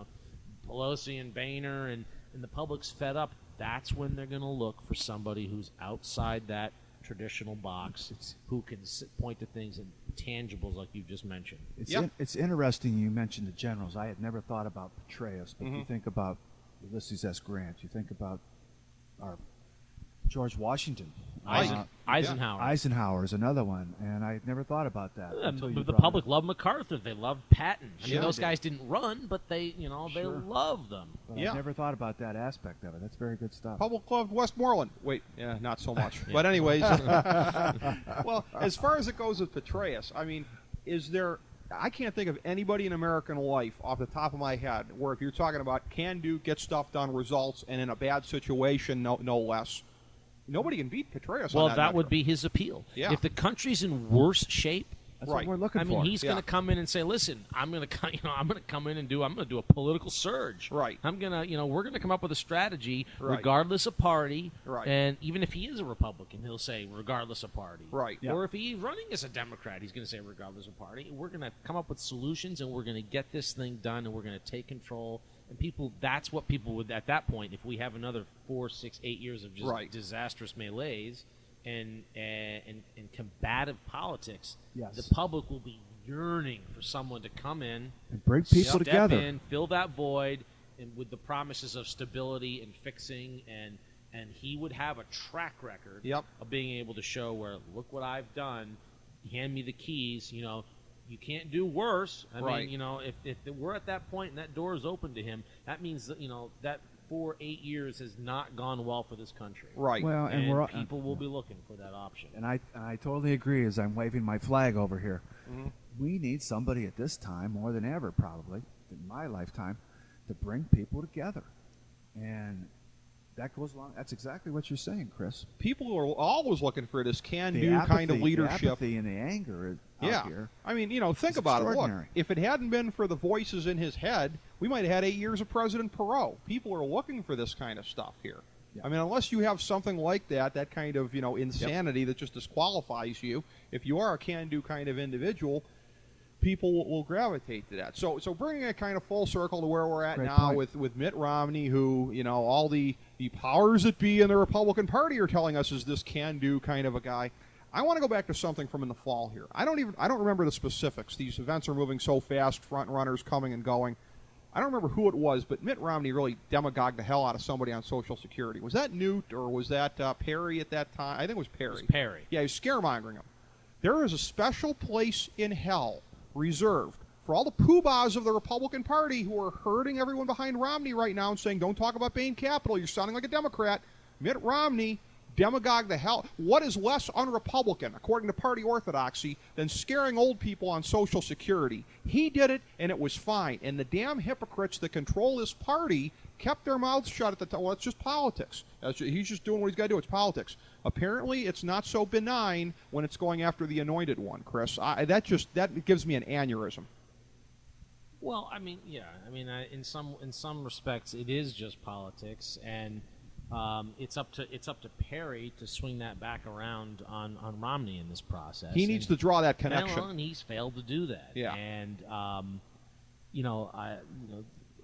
Pelosi and Boehner, and the public's fed up. That's when they're going to look for somebody who's outside that traditional box, who can point to things and tangibles like you just mentioned. It's interesting you mentioned the generals. I had never thought about Petraeus, but you think about Ulysses S. Grant. You think about our George Washington. Eisenhower. Eisenhower is another one, and I had never thought about that. The public loved MacArthur. They loved Patton. I mean, those guys didn't run, but they loved them. But I never thought about that aspect of it. That's very good stuff. Public loved Westmoreland. Wait, not so much. But anyways, well, as far as it goes with Petraeus, I mean, I can't think of anybody in American life off the top of my head where if you're talking about can do, get stuff done, results, and in a bad situation, no less. Nobody can beat Petraeus. Well, on that would be his appeal. Yeah. If the country's in worse shape, that's what we're looking for. I mean, he's going to come in and say, "Listen, I'm going to come in and do a political surge. Right. I'm going to, we're going to come up with a strategy, regardless of party. Right. And even if he is a Republican, he'll say regardless of party. Right. Yeah. Or if he's running as a Democrat, he's going to say regardless of party. We're going to come up with solutions, and we're going to get this thing done, and we're going to take control." And that's what people would, at that point, if we have another 4, 6, 8 years of just disastrous melees and combative politics, the public will be yearning for someone to come in and bring people together, fill that void, and with the promises of stability and fixing, and he would have a track record of being able to show where, look what I've done, hand me the keys, You can't do worse. I mean, if we're at that point and that door is open to him, that means that, that 4, 8 years has not gone well for this country. Right. Well, and people will be looking for that option. And I totally agree as I'm waving my flag over here. We need somebody at this time, more than ever probably, in my lifetime, to bring people together. And that goes along. That's exactly what you're saying, Chris. People are always looking for this can-do kind of leadership. The apathy and the anger out here. I mean, think about it. Look, if it hadn't been for the voices in his head, we might have had 8 years of President Perot. People are looking for this kind of stuff here. Yeah. I mean, unless you have something like that kind of, insanity that just disqualifies you, if you are a can-do kind of individual, people will gravitate to that. So bringing it kind of full circle to where we're at now with Mitt Romney, who, all the powers that be in the Republican Party are telling us is this can-do kind of a guy. I want to go back to something from in the fall here. I don't remember the specifics. These events are moving so fast, front runners coming and going. I don't remember who it was, but Mitt Romney really demagogued the hell out of somebody on Social Security. Was that Newt or was that Perry at that time? I think it was Perry. It was Perry. Yeah, he was scaremongering him. There is a special place in hell reserved for all the poobahs of the Republican Party who are hurting everyone behind Romney right now and saying, don't talk about Bain Capital, you're sounding like a Democrat. Mitt Romney, demagogue the hell. What is less un-Republican, according to party orthodoxy, than scaring old people on Social Security? He did it, and it was fine. And the damn hypocrites that control this party kept their mouths shut at the time. Well, it's just politics. He's just doing what he's got to do. It's politics. Apparently, it's not so benign when it's going after the anointed one, Chris. That gives me an aneurysm. Well, I mean, yeah. I mean, in some respects, it is just politics, and it's up to Perry to swing that back around on Romney in this process. He needs to draw that connection, and he's failed to do that. Yeah. And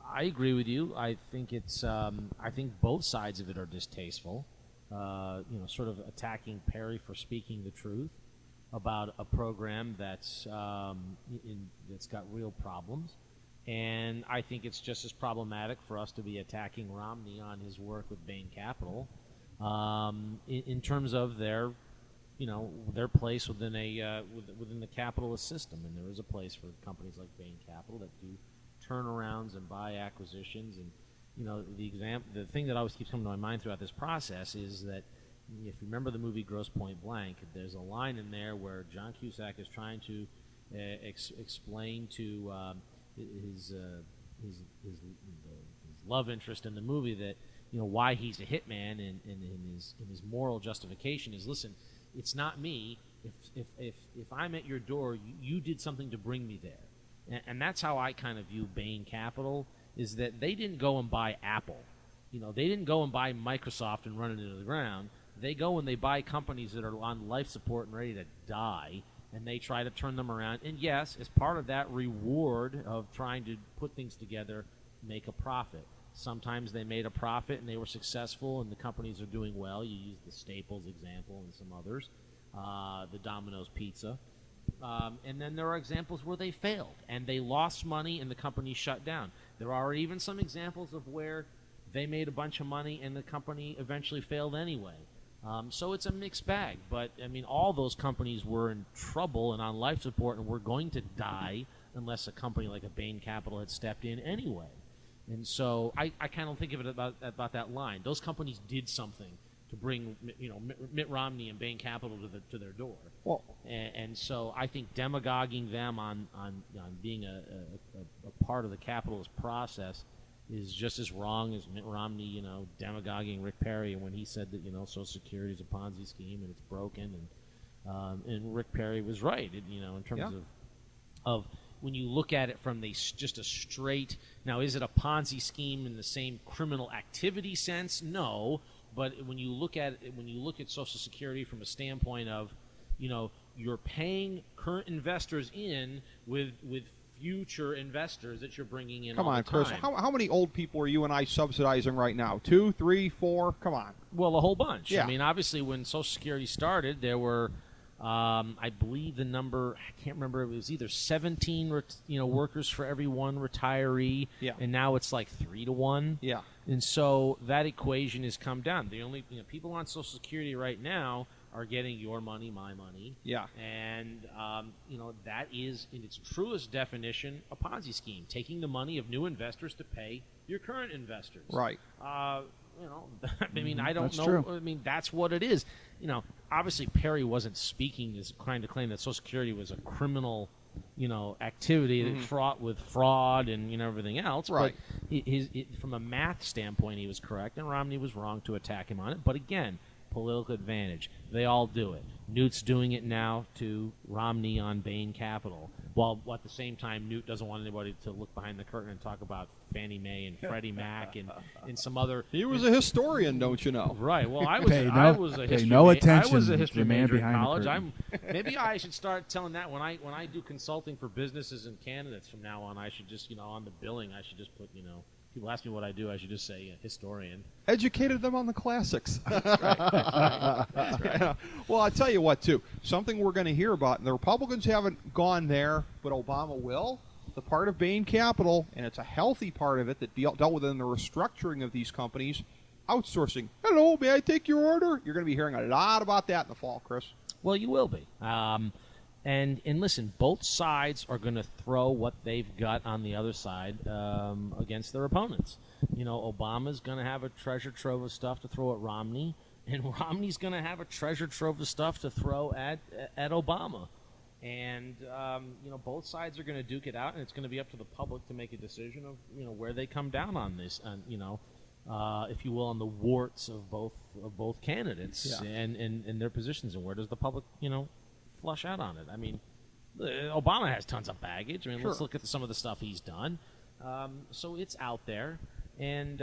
I agree with you. I think I think both sides of it are distasteful. Sort of attacking Perry for speaking the truth about a program that's got real problems. And I think it's just as problematic for us to be attacking Romney on his work with Bain Capital, in terms of their place within the capitalist system. And there is a place for companies like Bain Capital that do turnarounds and buy acquisitions. And the thing that always keeps coming to my mind throughout this process is that if you remember the movie Grosse Pointe Blank, there's a line in there where John Cusack is trying to explain to his love interest in the movie that why he's a hitman, and his moral justification is, listen, it's not me. If I'm at your door, you did something to bring me there, and that's how I kind of view Bain Capital, is that they didn't go and buy Apple, they didn't go and buy Microsoft and run it into the ground. They go and they buy companies that are on life support and ready to die, and they try to turn them around. And yes, as part of that reward of trying to put things together, make a profit. Sometimes they made a profit and they were successful and the companies are doing well. You use the Staples example and some others, the Domino's Pizza. And then there are examples where they failed and they lost money and the company shut down. There are even some examples of where they made a bunch of money and the company eventually failed anyway. So it's a mixed bag, but I mean, all those companies were in trouble and on life support and were going to die unless a company like a Bain Capital had stepped in anyway. And so I kind of think of it about that line. Those companies did something to bring Mitt Romney and Bain Capital to their door. Well, and so I think demagoguing them on being a part of the capitalist process is just as wrong as Mitt Romney, demagoguing Rick Perry when he said that Social Security is a Ponzi scheme and it's broken, and Rick Perry was right, in terms of when you look at it from just a straight. Now, is it a Ponzi scheme in the same criminal activity sense? No, but when you look at Social Security from a standpoint of, you're paying current investors in with future investors that you're bringing in. Come all on, the time. Chris. How many old people are you and I subsidizing right now? 2, 3, 4? Come on. Well, a whole bunch. Yeah. I mean, obviously, when Social Security started, there were, I believe the number, I can't remember, it was either 17 workers for every one retiree, and now it's like 3 to 1. Yeah. And so that equation has come down. The only people on Social Security right now are getting your money, my money. Yeah. And, that is, in its truest definition, a Ponzi scheme, taking the money of new investors to pay your current investors. Right. I mean, I don't That's know. true. I mean, that's what it is. Obviously Perry wasn't speaking as trying to claim that Social Security was a criminal, activity that fraught with fraud and, everything else. Right. But from a math standpoint, he was correct, and Romney was wrong to attack him on it. But again, political advantage. They all do it. Newt's doing it now to Romney on Bain Capital, while at the same time Newt doesn't want anybody to look behind the curtain and talk about Fannie Mae and Freddie Mac and some other. He was a historian, don't you know? Right. Well, I was a history. attention. I was a history the man major in behind college. the curtain. Maybe I should start telling that when I do consulting for businesses and candidates from now on. I should just on the billing. I should just put people ask me what I do. I should just say historian. Educated them on the classics. That's right. Yeah. Well, I'll tell you what, too. Something we're going to hear about, and the Republicans haven't gone there, but Obama will. The part of Bain Capital, and it's a healthy part of it that dealt with in the restructuring of these companies, outsourcing. Hello, may I take your order? You're going to be hearing a lot about that in the fall, Chris. Well, you will be. And listen, both sides are going to throw what they've got on the other side against their opponents. Obama's going to have a treasure trove of stuff to throw at Romney, and Romney's going to have a treasure trove of stuff to throw at Obama. And both sides are going to duke it out, and it's going to be up to the public to make a decision of where they come down on this, if you will, on the warts of both candidates and their positions, and where does the public flush out on it. I mean, Obama has tons of baggage. I mean, let's look at some of the stuff he's done. So it's out there. And,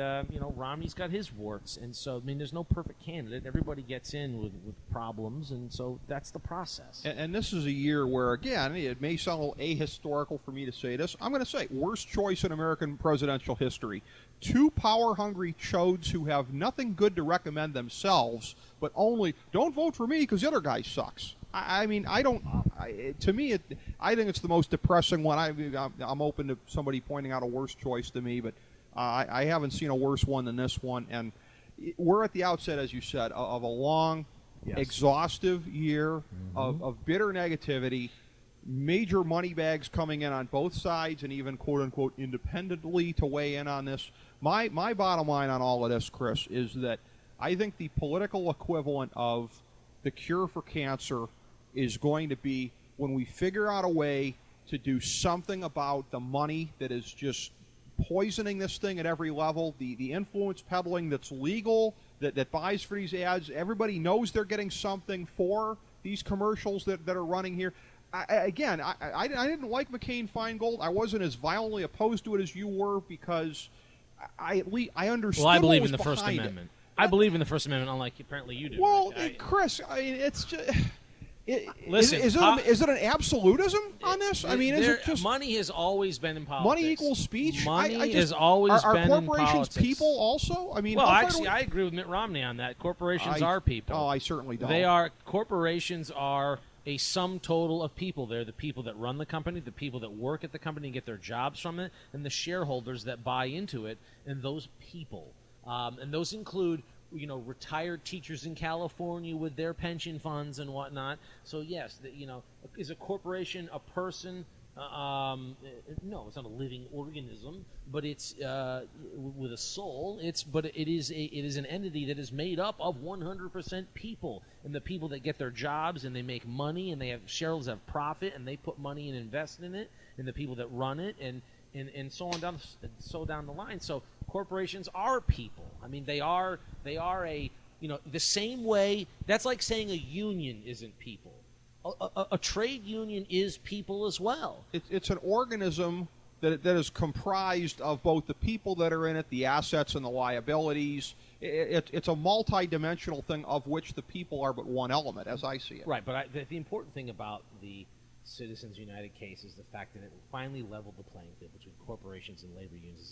Romney's got his warts. And so, I mean, there's no perfect candidate. Everybody gets in with problems. And so that's the process. And this is a year where, again, it may sound a little ahistorical for me to say this. I'm going to say worst choice in American presidential history. Two power-hungry chodes who have nothing good to recommend themselves, but only, don't vote for me because the other guy sucks. I mean, I think it's the most depressing one. I'm open to somebody pointing out a worse choice to me, but I haven't seen a worse one than this one. And we're at the outset, as you said, of a long, exhaustive year of bitter negativity, major money bags coming in on both sides, and even quote-unquote independently to weigh in on this. My bottom line on all of this, Chris, is that I think the political equivalent of the cure for cancer is going to be when we figure out a way to do something about the money that is just poisoning this thing at every level, the influence peddling that's legal, that buys for these ads. Everybody knows they're getting something for these commercials that are running here. I didn't like McCain-Feingold. I wasn't as violently opposed to it as you were because I understood. Well, I believe in the First Amendment. I believe in the First Amendment, unlike apparently you do. Well, Chris, I mean, it's just. Listen, is it an absolutism on this? I mean, is it just money has always been in politics? Money equals speech. Money has always been in politics. Are corporations people also? I mean, well, actually, I agree with Mitt Romney on that. Corporations are people. Oh, I certainly don't. Corporations are a sum total of people. They're the people that run the company, the people that work at the company and get their jobs from it, and the shareholders that buy into it, and those people. And those include retired teachers in California with their pension funds and whatnot. So yes, is a corporation a person? No, it's not a living organism, but it's with a soul. But it is an entity that is made up of 100% people, and the people that get their jobs and they make money and they have shareholders have profit and they put money and invest in it, and the people that run it and so on down the line. So corporations are people. I mean, they are a the same way. That's like saying a union isn't people. A trade union is people as well. It's an organism that is comprised of both the people that are in it, the assets and the liabilities. It's a multi-dimensional thing of which the people are but one element, as I see it. Right, but the important thing about the Citizens United case is the fact that it finally leveled the playing field between corporations and labor unions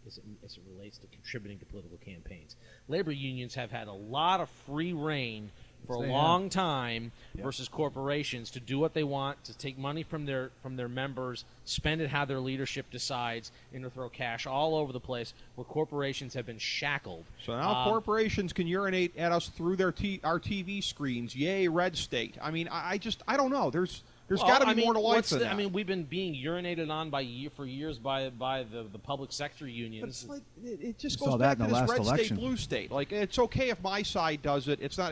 as it relates to contributing to political campaigns. Labor unions have had a lot of free reign for a long time versus corporations to do what they want, to take money from their members, spend it how their leadership decides, and to throw cash all over the place, where corporations have been shackled. So now corporations can urinate at us through our TV screens. Yay, red state. I mean, I don't know. There's got to be more to life than that. I mean, we've been being urinated on for years by the public sector unions. But it's like, it just goes back to this red state, blue state. Like, it's okay if my side does it. It's not.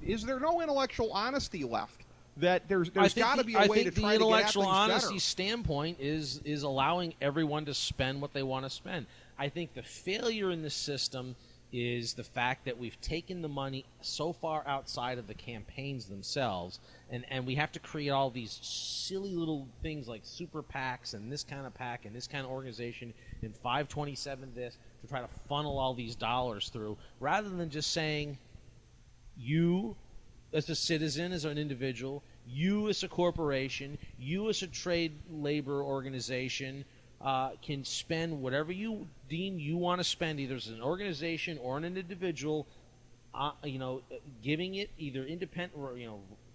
Is there no intellectual honesty left? That there's got to be a way to try to get at things better. I think the intellectual honesty standpoint is allowing everyone to spend what they want to spend. I think the failure in the system is the fact that we've taken the money so far outside of the campaigns themselves, and we have to create all these silly little things like super PACs and this kind of PAC and this kind of organization and 527 this to try to funnel all these dollars through, rather than just saying, you as a citizen, as an individual, you as a corporation, you as a trade labor organization, can spend whatever you deem you want to spend, either as an organization or an individual, giving it either independent or,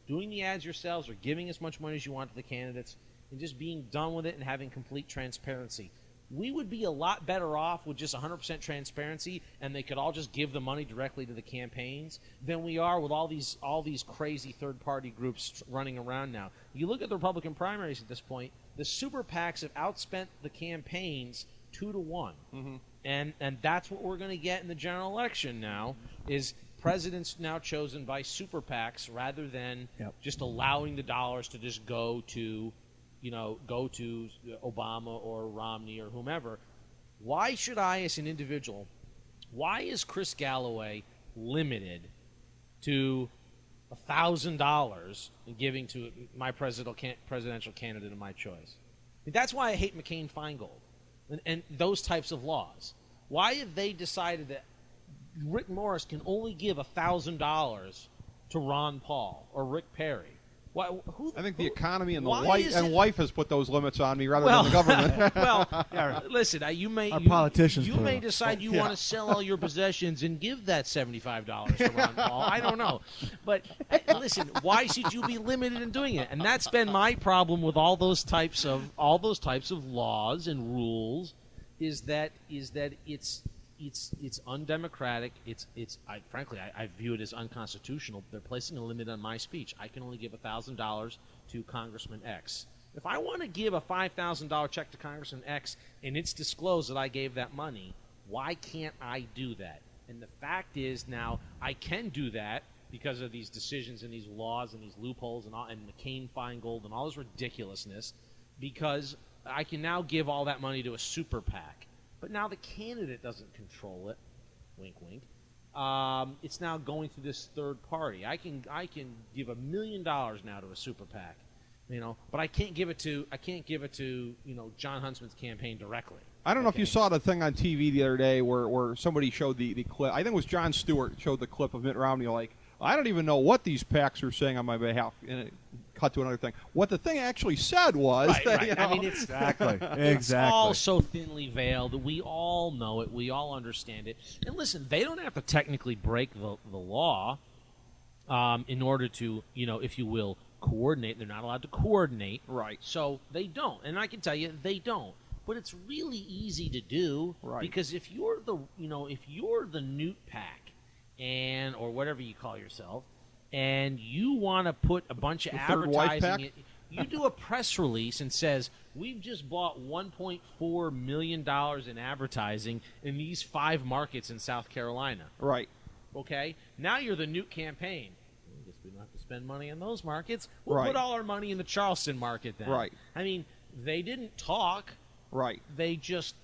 doing the ads yourselves or giving as much money as you want to the candidates and just being done with it and having complete transparency. we would be a lot better off with just 100% transparency, and they could all just give the money directly to the campaigns, than we are with all these crazy third-party groups running around now. You look at the Republican primaries at this point, the super PACs have outspent the campaigns 2-1. Mm-hmm. And that's what we're going to get in the general election now, is presidents now chosen by super PACs rather than just allowing the dollars to just go to Obama or Romney or whomever. Why should I, as an individual, why is Chris Galloway limited to $1,000 in giving to my presidential candidate of my choice? That's why I hate McCain-Feingold and those types of laws. Why have they decided that Rick Morris can only give $1,000 to Ron Paul or Rick Perry? I think the economy and life has put those limits on me rather than the government. Listen, you may decide you want to sell all your possessions and give that $75 to Ron Paul. I don't know, but listen, why should you be limited in doing it? And that's been my problem with all those types of laws and rules, is that it's undemocratic. Frankly, I view it as unconstitutional. They're placing a limit on my speech. I can only give $1,000 to Congressman X. If I want to give a $5,000 check to Congressman X and it's disclosed that I gave that money, why can't I do that? And the fact is now I can do that because of these decisions and these laws and these loopholes and McCain-Feingold and all this ridiculousness, because I can now give all that money to a super PAC. But now the candidate doesn't control it. Wink, wink. It's now going through this third party. I can give $1 million now to a super PAC, but I can't give it to John Huntsman's campaign directly. I don't know if you saw the thing on TV the other day where somebody showed the clip. I think it was Jon Stewart showed the clip of Mitt Romney like, I don't even know what these PACs are saying on my behalf. And it cut to another thing. What the thing actually said was... Right. I mean, exactly. It's all so thinly veiled that we all know it. We all understand it. And listen, they don't have to technically break the law in order to, if you will, coordinate. They're not allowed to coordinate. Right. So they don't. And I can tell you, they don't. But it's really easy to do. Right. Because if you're the Newt PAC, or whatever you call yourself, and you want to put a bunch of advertising, you do a press release and says, we've just bought $1.4 million in advertising in these 5 markets in South Carolina. Right. Okay? Now you're the Newt campaign. I guess we don't have to spend money in those markets. We'll put all our money in the Charleston market then. Right. I mean, they didn't talk. Right. They just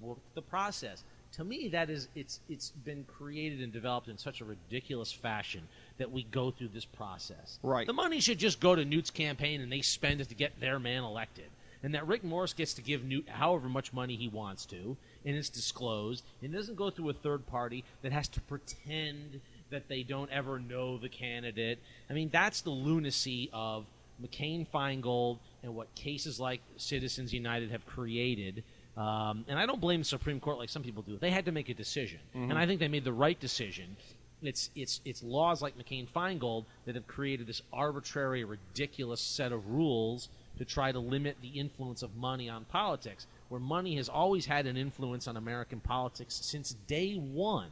worked the process. To me, it's been created and developed in such a ridiculous fashion that we go through this process. Right. The money should just go to Newt's campaign and they spend it to get their man elected. And that Rick Morris gets to give Newt however much money he wants to, and it's disclosed, and it doesn't go through a third party that has to pretend that they don't ever know the candidate. I mean, that's the lunacy of McCain-Feingold and what cases like Citizens United have created. And I don't blame the Supreme Court like some people do. They had to make a decision, and I think they made the right decision. It's laws like McCain-Feingold that have created this arbitrary, ridiculous set of rules to try to limit the influence of money on politics, where money has always had an influence on American politics since day one.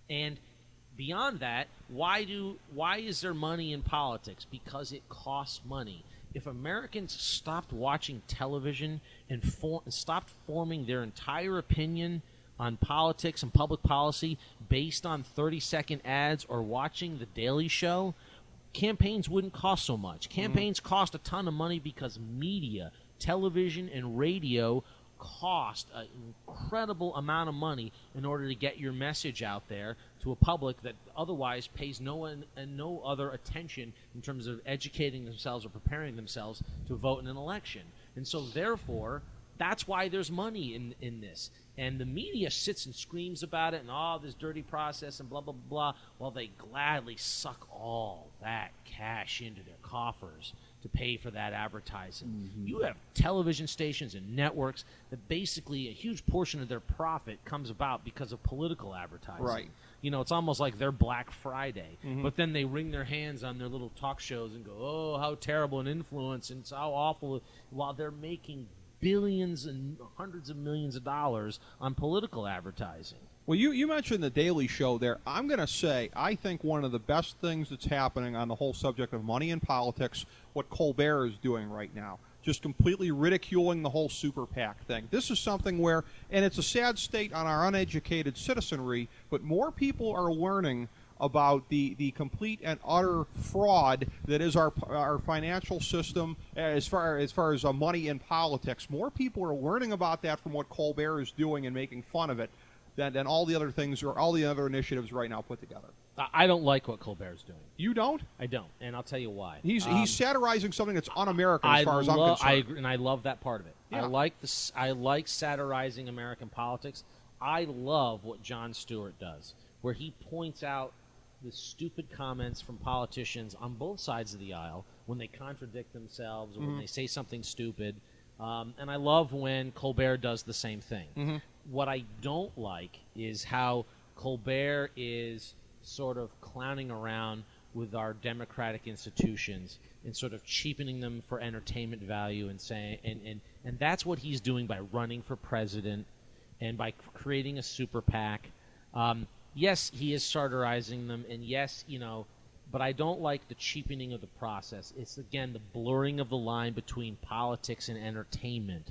And beyond that, why is there money in politics? Because it costs money. If Americans stopped watching television and stopped forming their entire opinion on politics and public policy based on 30-second ads or watching The Daily Show, campaigns wouldn't cost so much. Campaigns cost a ton of money because media, television, and radio cost an incredible amount of money in order to get your message out there to a public that otherwise pays no other attention in terms of educating themselves or preparing themselves to vote in an election. And so therefore, that's why there's money in this. And the media sits and screams about it and this dirty process and blah, blah, blah, while they gladly suck all that cash into their coffers to pay for that advertising. You have television stations and networks that basically a huge portion of their profit comes about because of political advertising. Right. It's almost like their Black Friday. But then they wring their hands on their little talk shows and go, oh, how terrible an influence and it's how awful, while they're making billions and hundreds of millions of dollars on political advertising. Well, you mentioned the Daily Show there. I'm going to say I think one of the best things that's happening on the whole subject of money in politics, what Colbert is doing right now, just completely ridiculing the whole super PAC thing. This is something where, and it's a sad state on our uneducated citizenry, but more people are learning about the complete and utter fraud that is our financial system as far as money in politics. More people are learning about that from what Colbert is doing and making fun of it than all the other things or all the other initiatives right now put together. I don't like what Colbert's doing. You don't? I don't, and I'll tell you why. He's satirizing something that's un-American as far as I'm concerned. I agree, and I love that part of it. Yeah. I like satirizing American politics. I love what Jon Stewart does, where he points out the stupid comments from politicians on both sides of the aisle when they contradict themselves or when they say something stupid. And I love when Colbert does the same thing. What I don't like is how Colbert is sort of clowning around with our democratic institutions and sort of cheapening them for entertainment value and saying and that's what he's doing by running for president and by creating a super PAC. Yes, he is satirizing them, and yes, but I don't like the cheapening of the process. It's, again, the blurring of the line between politics and entertainment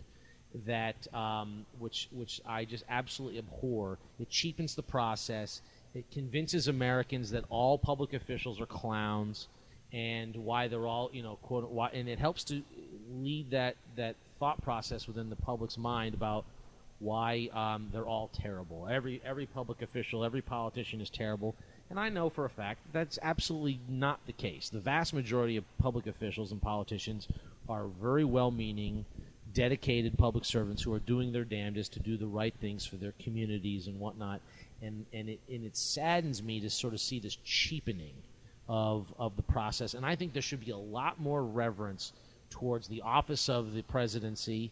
that which I just absolutely abhor. It cheapens the process. It convinces Americans that all public officials are clowns and why they're all, and it helps to lead that thought process within the public's mind about why they're all terrible. Every public official, every politician is terrible. And I know for a fact that's absolutely not the case. The vast majority of public officials and politicians are very well-meaning, dedicated public servants who are doing their damnedest to do the right things for their communities and whatnot. And it saddens me to sort of see this cheapening of the process. And I think there should be a lot more reverence towards the office of the presidency,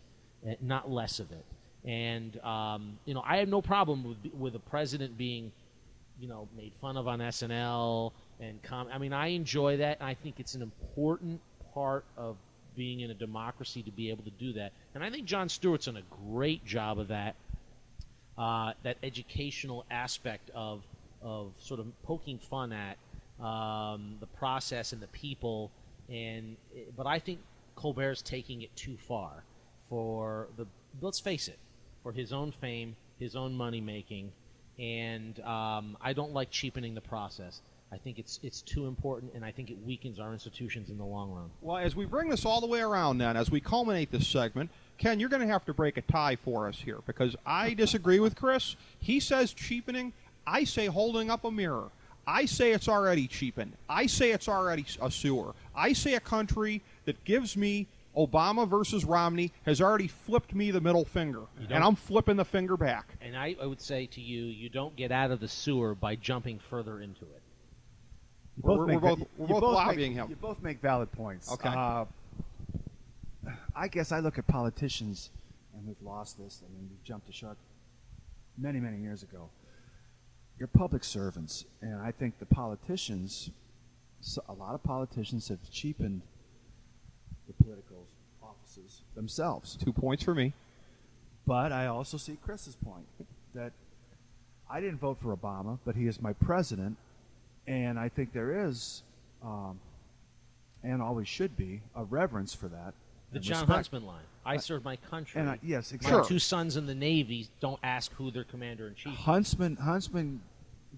not less of it. And I have no problem with a president being, made fun of on SNL and I enjoy that. And I think it's an important part of being in a democracy to be able to do that. And I think Jon Stewart's done a great job of that. That educational aspect of sort of poking fun at the process and the people, but I think Colbert's taking it too far let's face it, for his own fame, his own money making, and I don't like cheapening the process. I think it's too important, and I think it weakens our institutions in the long run. Well, as we bring this all the way around then, as we culminate this segment, Ken, you're going to have to break a tie for us here because I disagree with Chris. He says cheapening. I say holding up a mirror. I say it's already cheapened. I say it's already a sewer. I say a country that gives me Obama versus Romney has already flipped me the middle finger, and I'm flipping the finger back. And I would say to you, you don't get out of the sewer by jumping further into it. We're both lobbying him. You both make valid points. Okay. I guess I look at politicians, and we've lost this. I mean, we jumped the shark many, many years ago. You're public servants, and I think the politicians, a lot of politicians have cheapened the political offices themselves. 2 points for me. But I also see Chris's point that I didn't vote for Obama, but he is my president, and I think there is, and always should be, a reverence for that. The John Huntsman line. I serve my country. And yes, My exactly. 2 sons in the Navy don't ask who their commander-in-chief is. Huntsman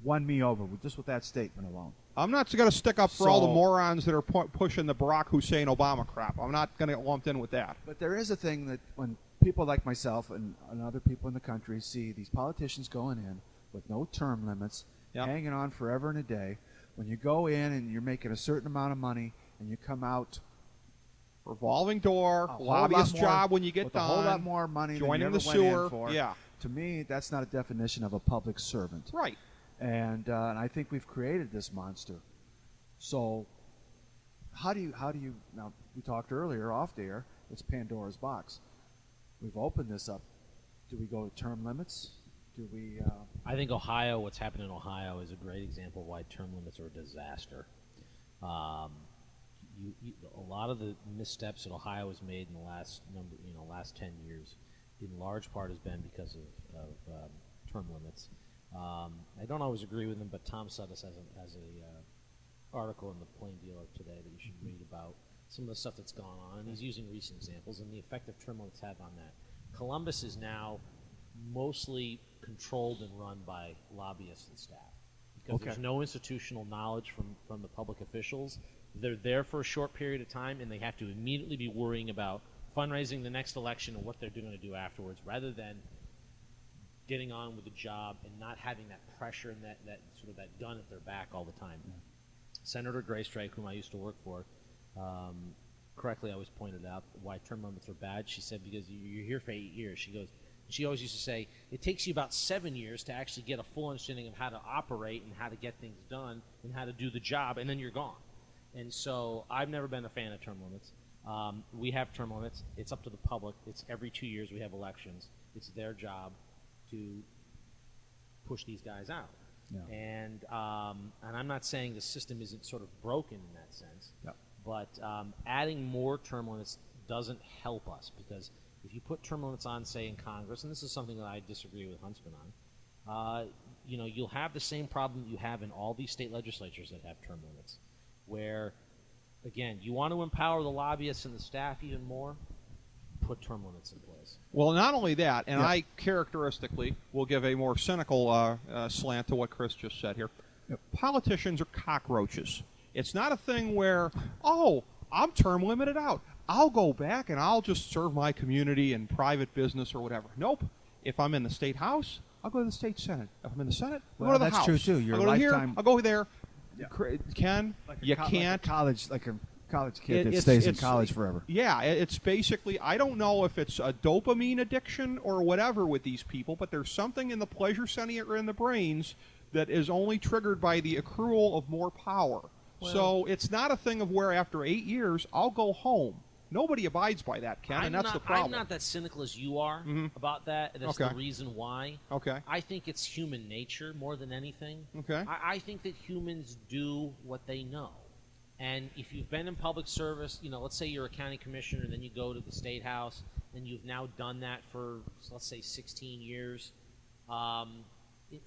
won me over just with that statement alone. I'm not going to stick up for all the morons that are pushing the Barack Hussein Obama crap. I'm not going to get lumped in with that. But there is a thing that when people like myself and other people in the country see these politicians going in with no term limits, hanging on forever and a day, when you go in and you're making a certain amount of money and you come out revolving door, lobbyist job when you get done, a whole lot more money joining than you the ever went sewer. in for. Yeah. To me, that's not a definition of a public servant. Right. And I think we've created this monster. So how do you now, we talked earlier off the air, it's Pandora's box. We've opened this up. Do we go to term limits? Do we I think what's happened in Ohio is a great example of why term limits are a disaster. a lot of the missteps that Ohio has made in the last 10 years, in large part, has been because of term limits. I don't always agree with them, but Tom Suddas has a article in the Plain Dealer today that you should read about some of the stuff that's gone on, and he's using recent examples and the effect that term limits have on that. Columbus is now mostly controlled and run by lobbyists and staff because there's no institutional knowledge from the public officials. They're there for a short period of time, and they have to immediately be worrying about fundraising the next election and what they're going to do afterwards, rather than getting on with the job and not having that pressure and that sort of that gun at their back all the time. Senator Graystrike, whom I used to work for, correctly always pointed out why term limits are bad. She said, because you're here for 8 years. She always used to say, it takes you about 7 years to actually get a full understanding of how to operate and how to get things done and how to do the job, and then you're gone. And so I've never been a fan of term limits. We have term limits. It's up to the public. It's every 2 years we have elections. It's their job to push these guys out. Yeah. And I'm not saying the system isn't sort of broken in that sense, but adding more term limits doesn't help us, because if you put term limits on, say, in Congress, and this is something that I disagree with Huntsman on, you'll have the same problem you have in all these state legislatures that have term limits, where, again, you want to empower the lobbyists and the staff even more, put term limits in place. Well, not only that, and I characteristically will give a more cynical slant to what Chris just said here. Politicians are cockroaches. It's not a thing where, I'm term limited out. I'll go back and I'll just serve my community in private business or whatever. Nope. If I'm in the state house, I'll go to the state senate. If I'm in the senate, I'll go to the house. That's true too. Your I'll go lifetime. Here, I'll go there. Yeah. Ken, you can't. Like a college kid that stays in college forever. Yeah, it's basically, I don't know if it's a dopamine addiction or whatever with these people, but there's something in the pleasure center in the brains that is only triggered by the accrual of more power. Well, so it's not a thing of where after 8 years, I'll go home. Nobody abides by that, Ken, and that's the problem. I'm not that cynical as you are about that. That's the reason why. Okay. I think it's human nature more than anything. Okay. I think that humans do what they know. And if you've been in public service, let's say you're a county commissioner and then you go to the state house and you've now done that for, let's say, 16 years,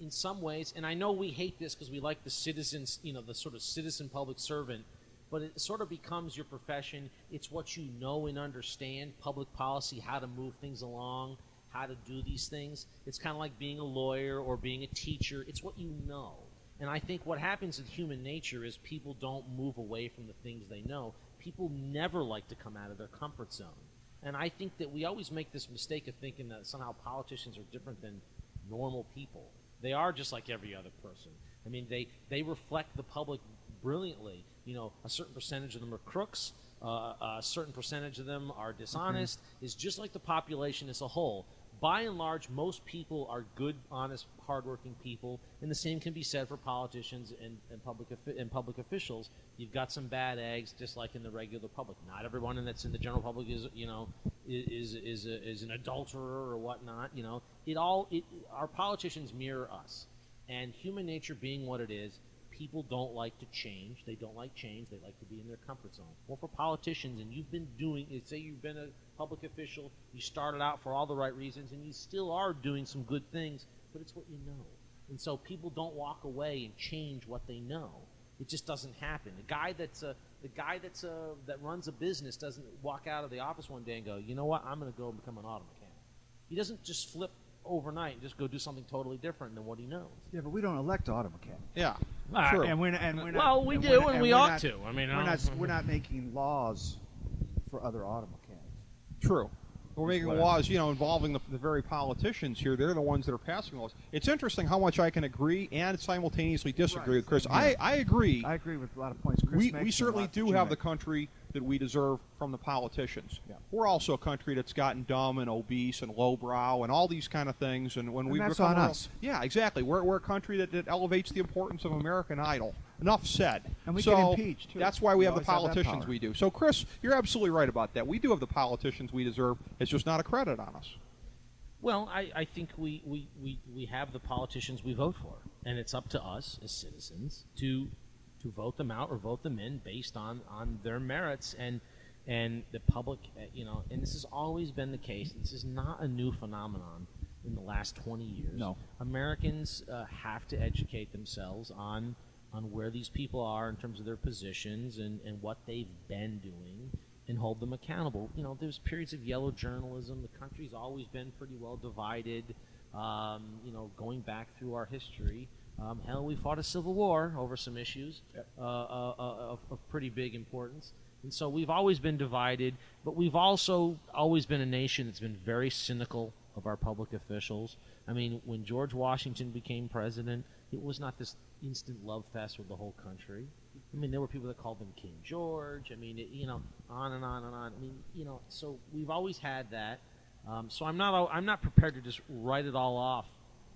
in some ways, and I know we hate this because we like the citizens, the sort of citizen public servant, but it sort of becomes your profession. It's what you know and understand, public policy, how to move things along, how to do these things. It's kind of like being a lawyer or being a teacher. It's what you know. And I think what happens in human nature is people don't move away from the things they know. People never like to come out of their comfort zone. And I think that we always make this mistake of thinking that somehow politicians are different than normal people. They are just like every other person. I mean, they reflect the public brilliantly. A certain percentage of them are crooks. A certain percentage of them are dishonest. It's just like the population as a whole. By and large, most people are good, honest, hardworking people, and the same can be said for politicians and public officials. You've got some bad eggs, just like in the regular public. Not everyone that's in the general public is an adulterer or whatnot. Our politicians mirror us, and human nature being what it is, people don't like to change. They don't like change. They like to be in their comfort zone. Well, for politicians, and you've been doing, say you've been a public official, you started out for all the right reasons, and you still are doing some good things, but it's what you know. And so people don't walk away and change what they know. It just doesn't happen. The guy that runs a business doesn't walk out of the office one day and go, you know what, I'm going to go and become an auto mechanic. He doesn't just flip overnight and just go do something totally different than what he knows. Yeah, but we don't elect auto mechanics. Yeah, true. And we're not. Well, we do, and we ought to. I mean, we're not making laws for other auto mechanics. True. We're making laws, involving the very politicians here. They're the ones that are passing laws. It's interesting how much I can agree and simultaneously disagree with Chris. Yeah. I agree. I agree with a lot of points Chris makes. We certainly do have the country that we deserve from the politicians. Yeah. We're also a country that's gotten dumb and obese and lowbrow and all these kind of things. And when we that's on us. Yeah, exactly. We're a country that elevates the importance of American Idol. Enough said. And we get impeached, too. That's why we have the politicians we do. So, Chris, you're absolutely right about that. We do have the politicians we deserve. It's just not a credit on us. Well, I think we have the politicians we vote for. And it's up to us as citizens to to vote them out or vote them in based on their merits. And the public, and this has always been the case. This is not a new phenomenon in the last 20 years. No. Americans have to educate themselves on where these people are in terms of their positions and what they've been doing, and hold them accountable. There's periods of yellow journalism. The country's always been pretty well divided, going back through our history. Hell, we fought a civil war over some issues of pretty big importance. And so we've always been divided, but we've also always been a nation that's been very cynical of our public officials. I mean, when George Washington became president, it was not this instant love fest with the whole country. I mean, there were people that called him King George. I mean, on and on and on. I mean, so we've always had that. So I'm not prepared to just write it all off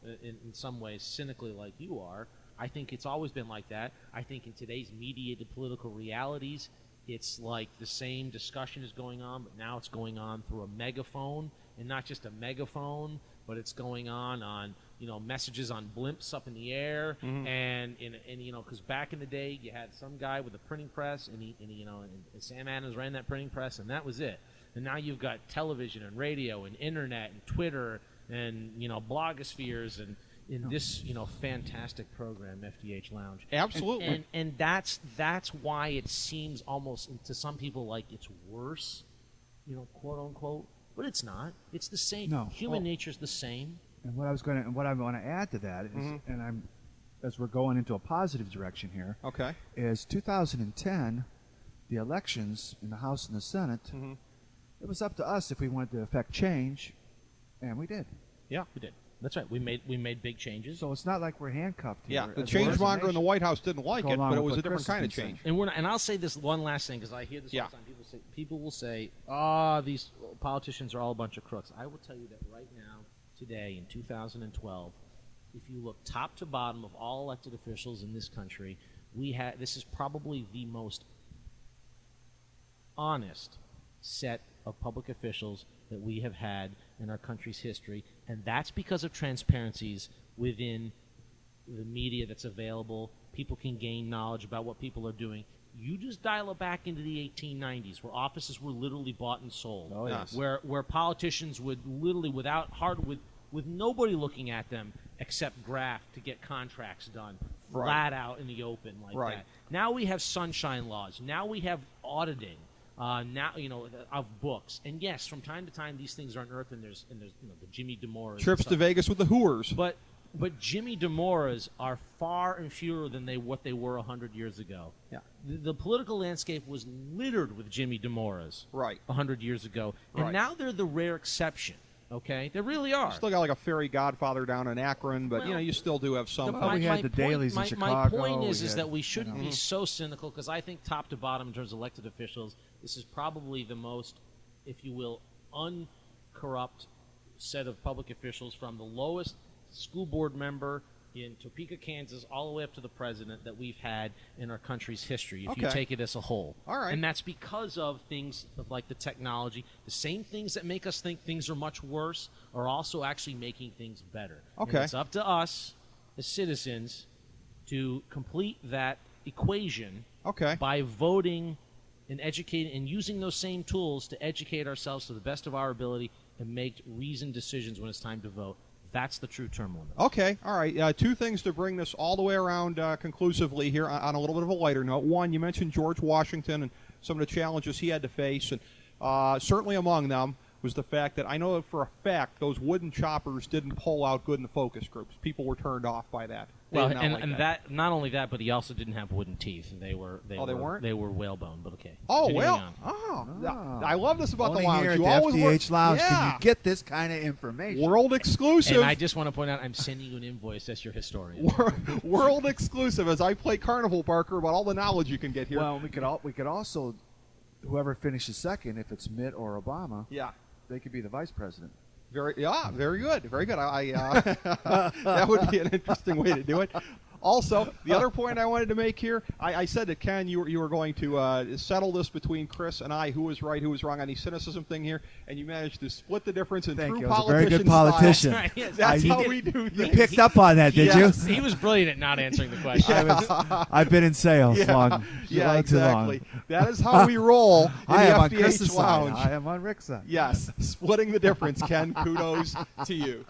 in some ways cynically like you are. I think it's always been like that. I think in today's mediated political realities, it's like the same discussion is going on, but now it's going on through a megaphone, and not just a megaphone, but it's going on messages on blimps up in the air, and because back in the day you had some guy with a printing press, and Sam Adams ran that printing press, and that was it. And now you've got television and radio and internet and Twitter and blogospheres and in this fantastic program, FDH Lounge. Absolutely. And that's why it seems almost to some people like it's worse, quote unquote. But it's not. It's the same. No. Human nature's the same. And what I want to add to that is, as we're going into a positive direction here, Okay. is 2010, the elections in the House and the Senate. It was up to us if we wanted to affect change, and we did. Yeah, we did. That's right. We made big changes. So it's not like we're handcuffed here. Yeah, the change monger in the White House didn't like it, but it was a different kind of Chris change. And I'll say this one last thing, because I hear this all the time. People will say, these politicians are all a bunch of crooks. I will tell you that right now, today in 2012, if you look top to bottom of all elected officials in this country, this is probably the most honest set of public officials that we have had in our country's history, and that's because of transparencies within the media that's available. People can gain knowledge about what people are doing. You just dial it back into the 1890s, where offices were literally bought and sold. Oh, yes. Where politicians would literally, with nobody looking at them except graft to get contracts done, flat out in the open like that. Now we have sunshine laws. Now we have auditing. Of books, and yes, from time to time these things are unearthed, and there's the Jimmy Demoras Trips to Vegas with the Hooers. But Jimmy Demoras are far and fewer than what they were 100 years ago. Yeah, the political landscape was littered with Jimmy Demoras 100 years ago, and now they're the rare exception. Okay, they really are. You still got like a fairy godfather down in Akron, but you still do have some. We had the dailies in Chicago. My point is that we shouldn't be so cynical, because I think top to bottom in terms of elected officials, this is probably the most, if you will, uncorrupt set of public officials, from the lowest school board member in Topeka, Kansas, all the way up to the president, that we've had in our country's history, if you take it as a whole. All right. And that's because of things like the technology. The same things that make us think things are much worse are also actually making things better. Okay. And it's up to us as citizens to complete that equation by voting and educating and using those same tools to educate ourselves to the best of our ability and make reasoned decisions when it's time to vote. That's the true term limit. Okay, all right. Two things to bring this all the way around conclusively here on a little bit of a lighter note. One, you mentioned George Washington and some of the challenges he had to face, and certainly among them was the fact that I know that for a fact those wooden choppers didn't pull out good in the focus groups. People were turned off by that. Well, and that not only that, but he also didn't have wooden teeth. They weren't. They were whalebone. But okay. Oh well. On. I love this about Only the lounge. here at You the always FDH Lounge yeah. can you get this kind of information. World exclusive. And I just want to point out, I'm sending you an invoice as your historian. World exclusive, as I play Carnival, Barker, about all the knowledge you can get here. Well, we could also, whoever finishes second, if it's Mitt or Obama, they could be the vice president. Very good. I that would be an interesting way to do it. Also, the other point I wanted to make here, I said to Ken you were going to settle this between Chris and I, who was right, who was wrong on the cynicism thing here, and you managed to split the difference in Thank true you. I was a politician very good politician. style. Right, yes. That's I- how you we do You things. picked up on that, did Yes. you? He was brilliant at not answering the question. I've been in sales Yeah, long. yeah, long, too long. exactly. That is how we roll in I the am on FDH Chris's side. Lounge. I am on Rick's side. Yes, splitting the difference, Ken. Kudos to you.